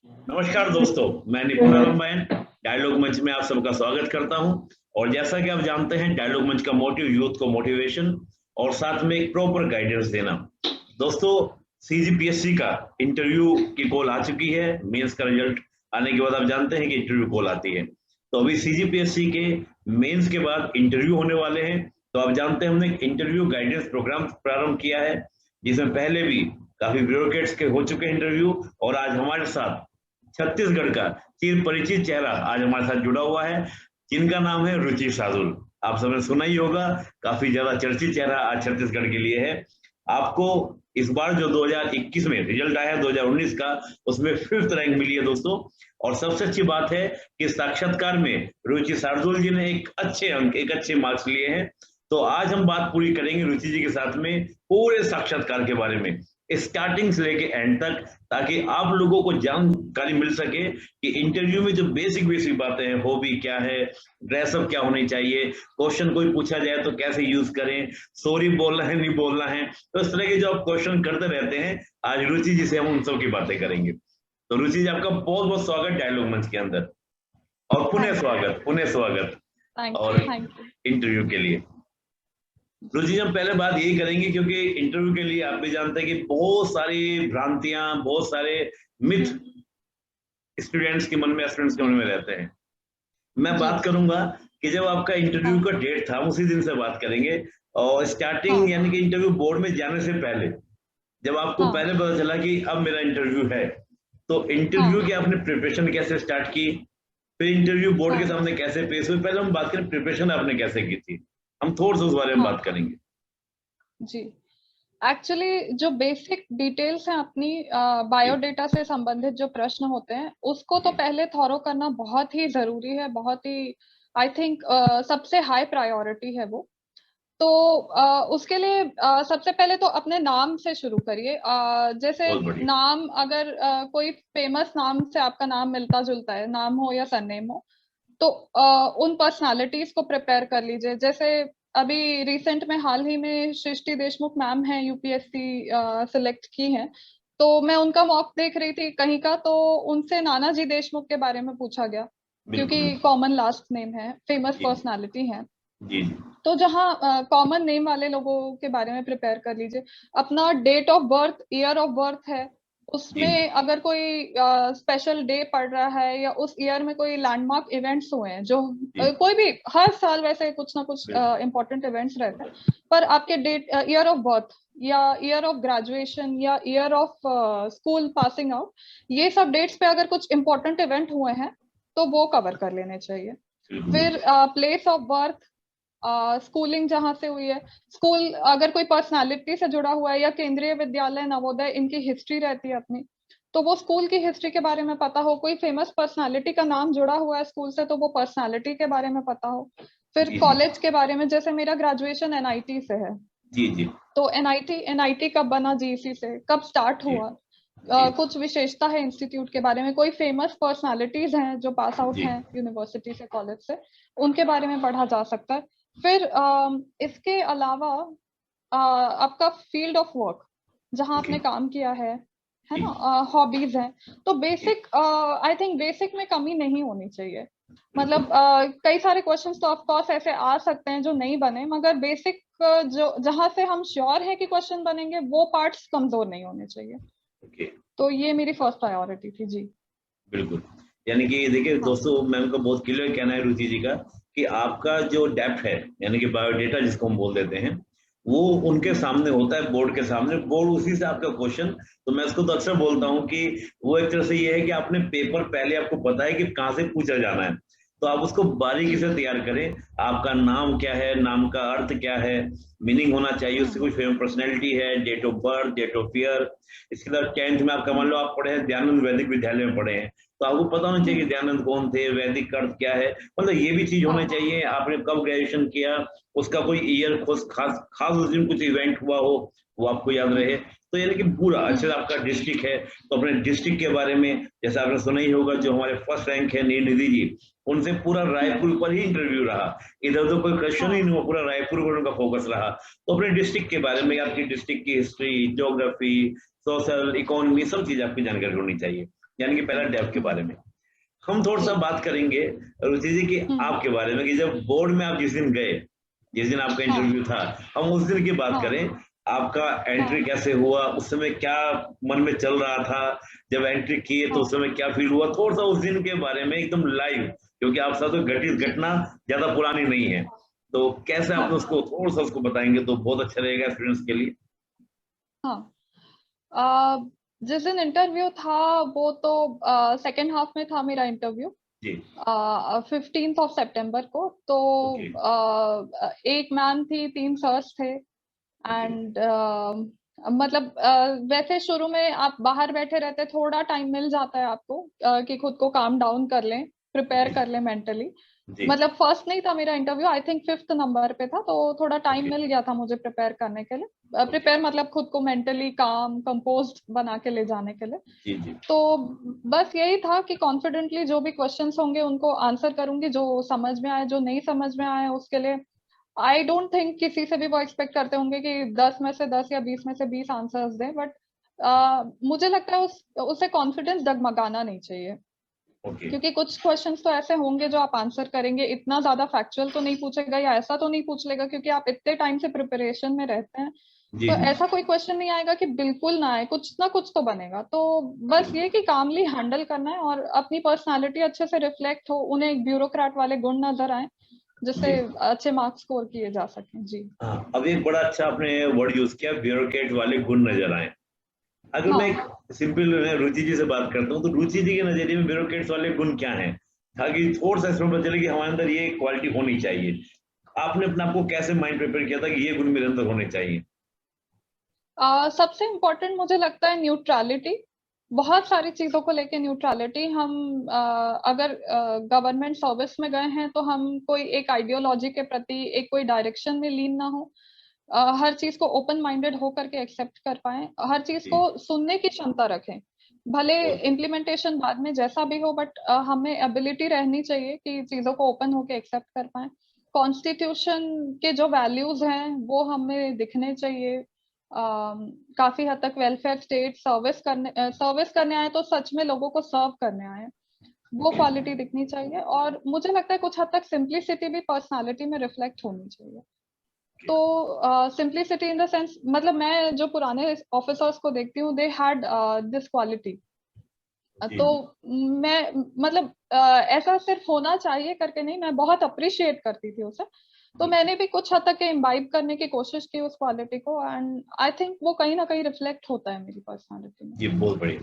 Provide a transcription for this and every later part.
नमस्कार दोस्तों, मैं निपुण रामायण डायलॉग मंच में आप सबका स्वागत करता हूं। और जैसा कि आप जानते हैं, डायलॉग मंच का मोटिव यूथ को मोटिवेशन और साथ में एक प्रॉपर गाइडेंस देना। दोस्तों, सीजीपीएससी का इंटरव्यू की कॉल आ चुकी है। मेंस का रिजल्ट आने के बाद आप जानते हैं कि इंटरव्यू कॉल आती है। तो अभी सीजीपीएससी के मेंस के बाद इंटरव्यू होने वाले हैं। तो आप जानते हैं, हमने एक इंटरव्यू गाइडेंस प्रोग्राम प्रारंभ किया है, जिसमें पहले भी काफी ब्यूरोक्रेट्स के हो चुके इंटरव्यू। और आज हमारे साथ छत्तीसगढ़ का चिर परिचित चेहरा आज हमारे साथ जुड़ा हुआ है, जिनका नाम है रुचि शार्दुल। आप सबने सुना ही होगा, काफी ज्यादा चर्चित चेहरा आज छत्तीसगढ़ के लिए है। आपको इस बार जो 2021 में रिजल्ट आया है 2019 का, उसमें 5th रैंक मिली है दोस्तों। और सबसे अच्छी बात है कि साक्षात्कार में रुचि शार्दुल जी ने एक अच्छे अंक, एक अच्छे मार्क्स लिए हैं। तो आज हम बात पूरी करेंगे रुचि जी के साथ में पूरे साक्षात्कार के बारे में, स्टार्टिंग से लेके एंड तक, ताकि आप लोगों को जानकारी मिल सके कि इंटरव्यू में जो बेसिक बेसिक बातें हैं, हॉबी क्या है, ड्रेसअप क्या होनी चाहिए, क्वेश्चन कोई पूछा जाए तो कैसे यूज करें, सॉरी बोलना है नहीं बोलना है, तो इस तरह के जो आप क्वेश्चन करते रहते हैं, आज रुचि जी से हम उन सब की बातें करेंगे। तो रुचि जी, आपका बहुत बहुत स्वागत डायलॉग मंच के अंदर, और पुनः स्वागत और इंटरव्यू के लिए। रुचि जी, हम पहले बात यही करेंगे क्योंकि इंटरव्यू के लिए आप भी जानते हैं कि बहुत सारी भ्रांतियां, बहुत सारे मिथ स्टूडेंट्स के मन में, स्टूडेंट्स के मन में रहते हैं। मैं बात करूंगा कि जब आपका इंटरव्यू का डेट था, उसी दिन से बात करेंगे। और स्टार्टिंग यानी कि इंटरव्यू बोर्ड में जाने से पहले, जब आपको पहले पता चला कि अब मेरा इंटरव्यू है, तो इंटरव्यू की आपने प्रिपरेशन कैसे स्टार्ट की, फिर इंटरव्यू बोर्ड के सामने कैसे पेश हुई, पहले हम बात करें प्रिपरेशन आपने कैसे की थी। हम थोड़ा सा उस बारे में बात करेंगे। जी, एक्चुअली जो बेसिक डिटेल्स हैं अपनी बायोडेटा से संबंधित जो प्रश्न होते हैं, उसको तो पहले थॉरो करना बहुत ही जरूरी है, बहुत ही आई थिंक सबसे हाई प्रायोरिटी है वो। तो उसके लिए सबसे पहले तो अपने नाम से शुरू करिए। जैसे नाम, अगर कोई फेमस नाम से आपका नाम मिलता जुलता है, नाम हो या सरनेम हो, तो उन पर्सनालिटीज को प्रिपेयर कर लीजिए। जैसे अभी रिसेंट में हाल ही में सृष्टि देशमुख मैम है, यूपीएससी सिलेक्ट की है, तो मैं उनका मॉक देख रही थी कहीं का, तो उनसे नानाजी देशमुख के बारे में पूछा गया, क्योंकि कॉमन लास्ट नेम है, फेमस पर्सनालिटी है। तो जहाँ कॉमन नेम वाले लोगों के बारे में प्रिपेयर कर लीजिए। अपना date of birth, year of birth है, उसमें अगर कोई स्पेशल डे पड़ रहा है या उस ईयर में कोई लैंडमार्क इवेंट्स हुए हैं, जो कोई भी हर साल वैसे कुछ ना कुछ इम्पोर्टेंट इवेंट्स रहते हैं, पर आपके डेट, ईयर ऑफ बर्थ या ईयर ऑफ ग्रेजुएशन या year of school passing out, ये सब डेट्स पे अगर कुछ इम्पोर्टेंट इवेंट हुए हैं तो वो कवर कर लेने चाहिए। फिर प्लेस ऑफ बर्थ, स्कूलिंग जहां से हुई है, स्कूल अगर कोई पर्सनालिटी से जुड़ा हुआ है, या केंद्रीय विद्यालय, नवोदय, इनकी हिस्ट्री रहती है अपनी, तो वो स्कूल की हिस्ट्री के बारे में पता हो। कोई फेमस पर्सनालिटी का नाम जुड़ा हुआ है स्कूल से, तो वो पर्सनालिटी के बारे में पता हो। फिर कॉलेज के बारे में, जैसे मेरा ग्रेजुएशन एनआईटी से है, तो एनआईटी कब बना, जीईसी से कब स्टार्ट हुआ, कुछ विशेषता है इंस्टीट्यूट के बारे में, कोई फेमस पर्सनालिटीज हैं जो पास आउट हैं यूनिवर्सिटी से, कॉलेज से, उनके बारे में पढ़ा जा सकता है। फिर इसके अलावा आपका फील्ड ऑफ वर्क, जहां आपने काम किया है ना, हॉबीज हैं, तो बेसिक आई थिंक बेसिक में कमी नहीं होनी चाहिए। मतलब कई सारे क्वेश्चंस तो ऑफ कोर्स ऐसे आ सकते हैं जो नहीं बने, मगर बेसिक जो जहां से हम श्योर है कि क्वेश्चन बनेंगे, वो पार्ट्स कमजोर नहीं होने चाहिए। तो ये मेरी फर्स्ट प्रायोरिटी थी। जी बिल्कुल, यानी कि देखिए दोस्तों, मैम का बहुत क्लियर कहना है रुचि जी का कि आपका जो डेप्थ है, यानी कि बायोडेटा जिसको हम बोल देते हैं, वो उनके सामने होता है, बोर्ड के सामने, बोर्ड उसी से आपका क्वेश्चन। तो मैं इसको तो अक्सर बोलता हूँ कि वो एक तरह से ये है कि आपने पेपर पहले आपको पता है कि कहाँ से पूछा जाना है, तो आप उसको बारीकी से तैयार करें। आपका नाम क्या है, नाम का अर्थ क्या है, मीनिंग होना चाहिए, उससे कुछ फेमस पर्सनैलिटी है, date of birth, date of year. इसके बाद 10th में आपका, मान लो आप पढ़े हैं दयानंद वैदिक विद्यालय में पढ़े हैं, तो आपको पता होना चाहिए दयानंद कौन थे, वैदिक अर्थ क्या है, मतलब ये भी चीज होना चाहिए। आपने कब ग्रेजुएशन किया, उसका कोई ईयर खास खास उस दिन कुछ इवेंट हुआ हो, वो आपको याद रहे। तो यानी कि पूरा, अच्छा आपका डिस्ट्रिक्ट है तो अपने डिस्ट्रिक्ट के बारे में, जैसे आपने सुना ही होगा, जो हमारे फर्स्ट रैंक है निधि जी, उनसे पूरा रायपुर पर ही इंटरव्यू रहा, इधर उधर कोई क्वेश्चन ही नहीं हुआ, पूरा रायपुर पर उनका फोकस रहा। तो अपने डिस्ट्रिक्ट के बारे में, आपकी डिस्ट्रिक्ट की हिस्ट्री, ज्योग्राफी, सोशल, इकोनॉमी, सब चीज आपकी जानकारी होनी चाहिए। यानी कि पहला डेप्थ के बारे में। हम थोड़ा सा बात करेंगे रुचि जी कि आपके बारे में, कि जब बोर्ड में आप जिस दिन गए, जिस दिन आपका इंटरव्यू था, हम उस दिन की बात करें। आपका एंट्री कैसे हुआ, उस समय क्या मन में चल रहा था, जब एंट्री किए तो उस समय क्या फील हुआ, थोड़ा सा उस दिन के बारे में एकदम लाइव, क्योंकि आप साथ तो घटित घटना ज्यादा पुरानी नहीं है, तो कैसे आपने उसको थोड़ा सा उसको बताएंगे तो बहुत अच्छा रहेगा स्टूडेंट्स के लिए। जिस दिन इंटरव्यू था वो तो सेकेंड हाफ में था मेरा इंटरव्यू, जी 15th ऑफ सितंबर को। तो एक मैम थी, 3 सर्स थे, एंड मतलब वैसे शुरू में आप बाहर बैठे रहते, थोड़ा टाइम मिल जाता है आपको कि खुद को काम डाउन कर लें, प्रिपेयर कर लें मेंटली। मतलब फर्स्ट नहीं था मेरा interview, I think 5th number पे था, तो थोड़ा टाइम मिल गया था मुझे प्रिपेयर करने के लिए। प्रिपेयर मतलब खुद को मेंटली काम कंपोज्ड बना के ले जाने के लिए। तो बस यही था कि कॉन्फिडेंटली जो भी क्वेश्चंस होंगे उनको आंसर करूंगी, जो समझ में आए, जो नहीं समझ में आए उसके लिए आई डोंट थिंक किसी से भी वो एक्सपेक्ट करते होंगे कि 10 में से 10 या 20 में से 20 आंसर्स दें, बट मुझे लगता है उसे कॉन्फिडेंस डगमगाना नहीं चाहिए। क्योंकि कुछ क्वेश्चंस तो ऐसे होंगे जो आप आंसर करेंगे, इतना ज्यादा फैक्चुअल तो नहीं पूछेगा या ऐसा तो नहीं पूछ लेगा, क्योंकि आप इतने टाइम से प्रिपरेशन में रहते हैं, तो ऐसा कोई क्वेश्चन नहीं आएगा कि बिल्कुल ना आए, कुछ ना कुछ तो बनेगा। तो बस ये कि कामली हैंडल करना है और अपनी पर्सनालिटी अच्छे से रिफ्लेक्ट हो, उन्हें एक ब्यूरोक्रेट वाले गुण नजर आए जिससे अच्छे मार्क्स स्कोर किए जा सकें। जी अब एक बड़ा अच्छा आपने वर्ड यूज किया, ब्यूरोक्रेट वाले गुण नजर आए। अगर मैं एक सिंपल रुचि जी से बात करता हूँ, तो रुचि जी के नजरिए में ब्यूरोक्रेट्स वाले गुण क्या हैं, ताकि थोड़ा सा इसमें पता चले कि हमारे अंदर ये क्वालिटी होनी चाहिए। आपने अपने आप को कैसे माइंड प्रिपेयर किया था कि ये गुण मेरे अंदर होने चाहिए? सबसे इम्पोर्टेंट मुझे लगता है न्यूट्रलिटी। बहुत सारी चीजों को लेके न्यूट्रलिटी। हम अगर गवर्नमेंट सर्विस में गए हैं तो हम कोई एक आइडियोलॉजी के प्रति एक कोई डायरेक्शन में लीन ना हो, हर चीज को ओपन माइंडेड होकर के एक्सेप्ट कर पाए, हर चीज को सुनने की क्षमता रखें, भले इम्प्लीमेंटेशन बाद में जैसा भी हो, बट हमें एबिलिटी रहनी चाहिए कि चीजों को ओपन होकर एक्सेप्ट कर पाए। कॉन्स्टिट्यूशन के जो वैल्यूज हैं वो हमें दिखने चाहिए। काफी हद तक वेलफेयर स्टेट, सर्विस करने आए तो सच में लोगों को सर्व करने आए, वो क्वालिटी दिखनी चाहिए। और मुझे लगता है कुछ हद तक सिंप्लिसिटी भी पर्सनालिटी में रिफ्लेक्ट होनी चाहिए। तो सिंप्लिसिटी इन द सेंस, मतलब मैं जो पुराने ऑफिसर्स को देखती हूँ, दे हैड दिस क्वालिटी। तो मैं मतलब ऐसा सिर्फ होना चाहिए करके नहीं, मैं बहुत अप्रिशिएट करती थी उसे, तो मैंने भी कुछ हद तक इम्बाइब करने की कोशिश की उस क्वालिटी को, एंड आई थिंक वो कहीं ना कहीं रिफ्लेक्ट होता है मेरी पर्सनालिटी में। जी बहुत बढ़िया।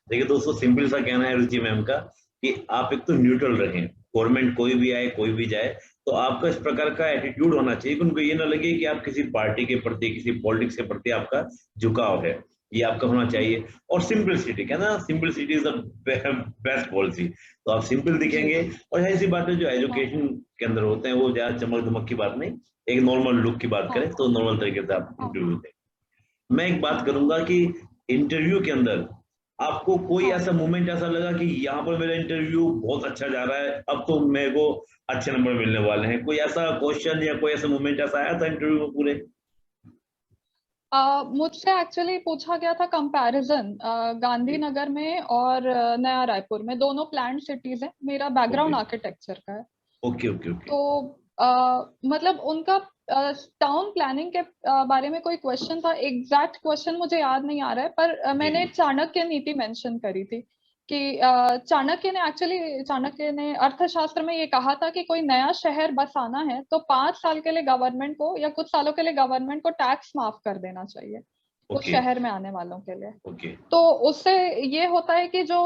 देखिए दोस्तों, सिंपल सा कहना है रुचि मैम का कि आप एक तो न्यूट्रल रहें, गवर्नमेंट कोई भी आए कोई भी जाए, तो आपका इस प्रकार का एटीट्यूड होना चाहिए कि उनको ये ना लगे कि आप किसी पार्टी के प्रति, किसी पॉलिटिक्स के प्रति आपका झुकाव है, ये आपका होना चाहिए। और सिंपलिसिटी, कहना simplicity is the best policy. तो आप सिंपल दिखेंगे, और ऐसी बातें जो एजुकेशन के अंदर होते हैं वो ज्यादा चमक धमक की बात नहीं, एक नॉर्मल लुक की बात करें तो नॉर्मल तरीके से आप इंटरव्यू दें। मैं एक बात करूंगा कि इंटरव्यू के अंदर आपको कोई ऐसा मोमेंट ऐसा लगा कि यहाँ पर मेरा इंटरव्यू बहुत अच्छा जा रहा है, अब तो मेरे को अच्छे नंबर मिलने वाले हैं, कोई ऐसा क्वेश्चन या कोई ऐसा मोमेंट ऐसा आया था इंटरव्यू में पूरे? मुझसे एक्चुअली पूछा गया था कंपैरिजन गांधीनगर में और नया रायपुर में, दोनों प्लान्ड सिटीज हैं, मेरा बैकग्राउंड आर्किटेक्चर का है। Okay okay okay. तो मतलब उनका टाउन प्लानिंग के बारे में कोई क्वेश्चन था, एग्जैक्ट क्वेश्चन मुझे याद नहीं आ रहा है, पर मैंने चाणक्य नीति मेंशन करी थी कि चाणक्य ने अर्थशास्त्र में ये कहा था कि कोई नया शहर बसाना है तो 5 साल के लिए गवर्नमेंट को या कुछ सालों के लिए गवर्नमेंट को टैक्स माफ कर देना चाहिए उस शहर में आने वालों के लिए। तो उससे ये होता है कि जो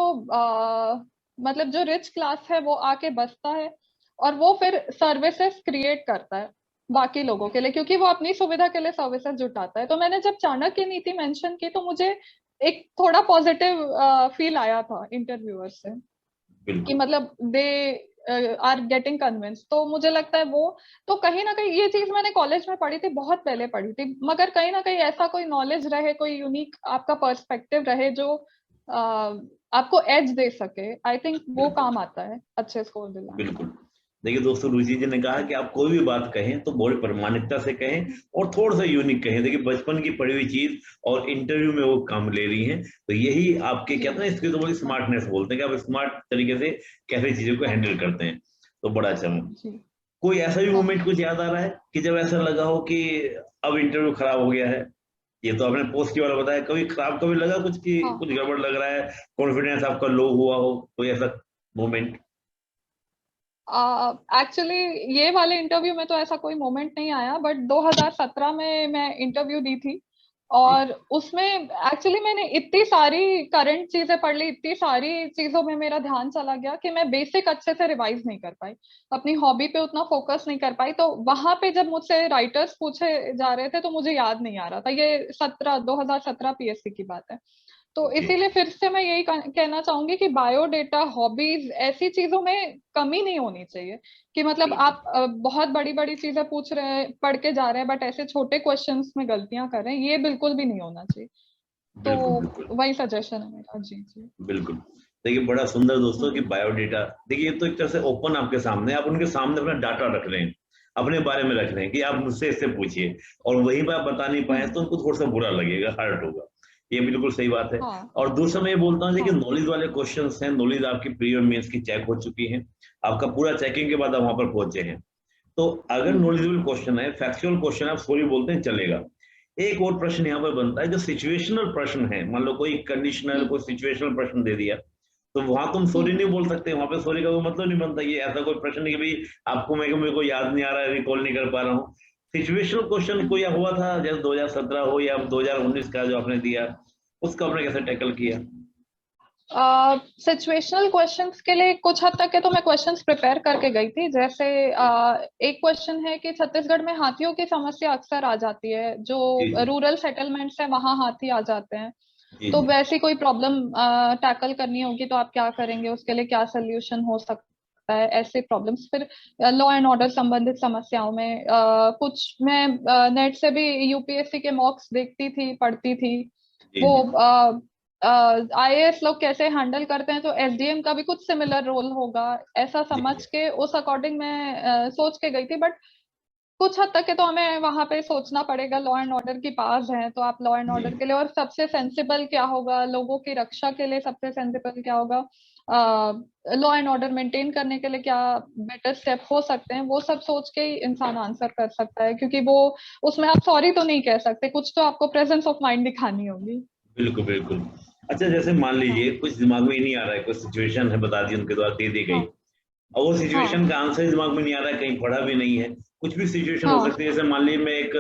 मतलब जो रिच क्लास है वो आके बसता है और वो फिर सर्विसेज क्रिएट करता है बाकी लोगों के लिए, क्योंकि वो अपनी सुविधा के लिए सर्विसेज जुटाता है। तो मैंने जब चाणक्य नीति मेंशन की तो मुझे एक थोड़ा पॉजिटिव फील आया था इंटरव्यूअर से कि मतलब दे आर गेटिंग कन्विंस। तो मुझे लगता है वो तो कहीं ना कहीं, ये चीज मैंने कॉलेज में पढ़ी थी, बहुत पहले पढ़ी थी, मगर कहीं ना कहीं ऐसा कोई नॉलेज रहे, कोई यूनिक आपका पर्सपेक्टिव रहे जो आपको एज दे सके, आई थिंक वो काम आता है अच्छे स्कोर दिलाने में। बिल्कुल। देखिए दोस्तों, रुचि जी ने कहा कि आप कोई भी बात कहें तो बड़ी प्रामाणिकता से कहें और थोड़ा सा यूनिक कहें। देखिए बचपन की पढ़ी हुई चीज और इंटरव्यू में वो काम ले रही हैं, तो यही आपके जी, कहते हैं इसकी तो बड़ी स्मार्टनेस बोलते हैं कि आप स्मार्ट तरीके से कैसे चीजों को हैंडल करते हैं। तो बड़ा अच्छा। जी। कोई ऐसा भी हाँ, मोमेंट कुछ याद आ रहा है कि जब ऐसा लगा हो कि अब इंटरव्यू खराब हो गया है? ये तो आपने पॉजिटिव वाला बताया, कभी खराब कभी लगा कुछ कि हाँ। कुछ गड़बड़ लग रहा है, कॉन्फिडेंस आपका लो हुआ हो, कोई ऐसा मोमेंट? एक्चुअली ये वाले इंटरव्यू में तो ऐसा कोई मोमेंट नहीं आया, बट 2017 में मैं इंटरव्यू दी थी जी, और उसमें एक्चुअली मैंने इतनी सारी करंट चीजें पढ़ ली, इतनी सारी चीजों में मेरा ध्यान चला गया कि मैं बेसिक अच्छे से रिवाइज नहीं कर पाई, अपनी हॉबी पे उतना फोकस नहीं कर पाई। तो वहां पे जब मुझसे राइटर्स पूछे जा रहे थे तो मुझे याद नहीं आ रहा था। ये 2017 पीएससी की बात है। तो जी, इसीलिए फिर से मैं यही कहना चाहूंगी कि बायोडेटा, हॉबीज, ऐसी चीजों में कमी नहीं होनी चाहिए कि मतलब बिल्कुल, आप बहुत बड़ी बड़ी चीजें पूछ रहे हैं, पढ़ के जा रहे हैं, बट ऐसे छोटे क्वेश्चंस में गलतियां कर रहे हैं, ये बिल्कुल भी नहीं होना चाहिए। तो बिल्कुल, बिल्कुल, वही सजेशन है मेरा। जी जी। बिल्कुल। देखिए बड़ा सुंदर दोस्तों कि हम्म, बायोडेटा, देखिए ये तो एक तरह से ओपन आपके सामने, आप उनके सामने अपना डाटा रख रहे हैं, अपने बारे में रख रहे हैं कि आप मुझसे इससे पूछिए, और वहीं पर आप बता नहीं पाए हम्म, तो उनको थोड़ा सा बुरा लगेगा, हर्ट होगा। ये बिल्कुल सही बात है। हाँ और दूसरा मैं ये बोलता हूँ, देखिए हाँ। नॉलेज वाले क्वेश्चंस हैं, नॉलेज आपकी प्री और मेंस की चेक हो चुकी है, आपका पूरा चेकिंग के बाद आप वहां पर पहुंचे हैं। तो अगर हम्म, नॉलेजेबल क्वेश्चन है, फैक्चुअल क्वेश्चन है, आप सॉरी बोलते हैं चलेगा। एक और प्रश्न यहाँ पर बनता है जो सिचुएशनल प्रश्न है, मान लो कोई कंडीशनल हम्म, कोई सिचुएशनल प्रश्न दे दिया, तो वहां तुम सॉरी हम्म, नहीं बोल सकते, वहां पे सॉरी का कोई मतलब नहीं बनता। ये ऐसा कोई प्रश्न नहीं कि भाई आपको मेरे को याद नहीं आ रहा है, रिकॉल नहीं कर पा रहा हूँ। सिचुएशनल क्वेश्चन हम्म। कोई हुआ था जैसे 2017 हो या 2019 का जो आपने दिया, उसका आपने कैसे टैकल किया? सिचुएशनल क्वेश्चंस के लिए कुछ हद तक के तो मैं क्वेश्चंस प्रिपेयर करके गई थी। जैसे एक क्वेश्चन है कि छत्तीसगढ़ में हाथियों की समस्या अक्सर आ जाती है, जो जी, जी, रूरल सेटलमेंट्स है वहां हाथी आ जाते हैं। जी, तो जी, वैसी कोई प्रॉब्लम टैकल करनी होगी तो आप क्या करेंगे, उसके लिए क्या सोल्यूशन हो सकता है, ऐसे प्रॉब्लम्स। फिर लॉ एंड ऑर्डर संबंधित समस्याओं में कुछ मैं नेट से भी यूपीएससी के मॉक्स देखती थी, पढ़ती थी। जी, वो जी, आईएएस लोग कैसे हैंडल करते हैं, तो एसडीएम का भी कुछ सिमिलर रोल होगा, ऐसा जी, समझ जी, के उस अकॉर्डिंग मैं सोच के गई थी। बट कुछ हद तक के तो हमें वहां पे सोचना पड़ेगा, लॉ एंड ऑर्डर की पास है तो आप लॉ एंड जी, ऑर्डर के लिए, और सबसे सेंसिबल क्या होगा लोगों की रक्षा के लिए, सबसे सेंसिबल क्या होगा लॉ एंड ऑर्डर मेंटेन करने के लिए, क्या बेटर स्टेप हो सकते हैं, वो सब सोच के ही इंसान आंसर कर सकता है। क्योंकि वो उसमें आप सॉरी तो नहीं कह सकते, कुछ तो आपको प्रेजेंस ऑफ माइंड दिखानी होगी। बिल्कुल, बिल्कुल। अच्छा जैसे मान लीजिए हाँ कुछ दिमाग में ही नहीं आ रहा है, कोई सिचुएशन है बता दी उनके द्वारा दे दी गई, हाँ और वो सिचुएशन हाँ का आंसर ही दिमाग में नहीं आ रहा है, कहीं पढ़ा भी नहीं है, कुछ भी सिचुएशन हो हाँ। सकती है। जैसे मान लीजिए मैं एक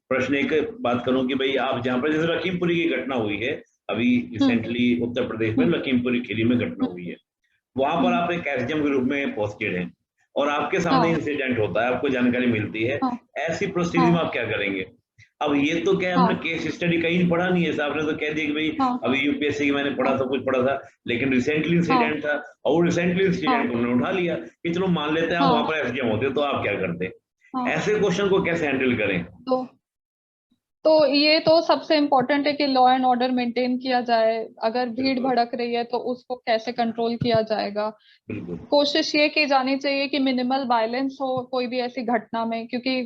प्रश्न एक बात करूं कि भाई आप जहाँ पर जैसे लखीमपुरी की घटना हुई है, अभी हम्म रिसेंटली उत्तर प्रदेश में हम्म लखीमपुरी खीरी में घटना हुई हम्म है, वहां पर हम्म, आप एक एसडीएम के रूप में पोस्टेड हैं और आपके सामने हाँ इंसिडेंट होता है, आपको जानकारी मिलती है, हाँ ऐसी परिस्थिति में हाँ आप क्या करेंगे? अब ये तो क्या है, हमने हाँ केस स्टडी कहीं पढ़ा नहीं है साहब ने तो कह दिया कि भाई हाँ अभी यूपीएससी की मैंने पढ़ा हाँ था, कुछ पढ़ा था, लेकिन रिसेंटली हाँ इंसिडेंट था, और रिसेंटली इंसिडेंट हाँ उन्होंने उठा लिया कि चलो मान लेते हैं आप वहां हाँ पर एसडीएम होते तो आप क्या करते? हाँ। ऐसे क्वेश्चन को कैसे हैंडल करें? तो तो ये तो सबसे इम्पोर्टेंट है कि लॉ एंड ऑर्डर मेंटेन किया जाए। अगर भीड़ बिल्कुल, भड़क रही है तो उसको कैसे कंट्रोल किया जाएगा। बिल्कुल, कोशिश ये की जानी चाहिए कि मिनिमल वायलेंस हो कोई भी ऐसी घटना में, क्योंकि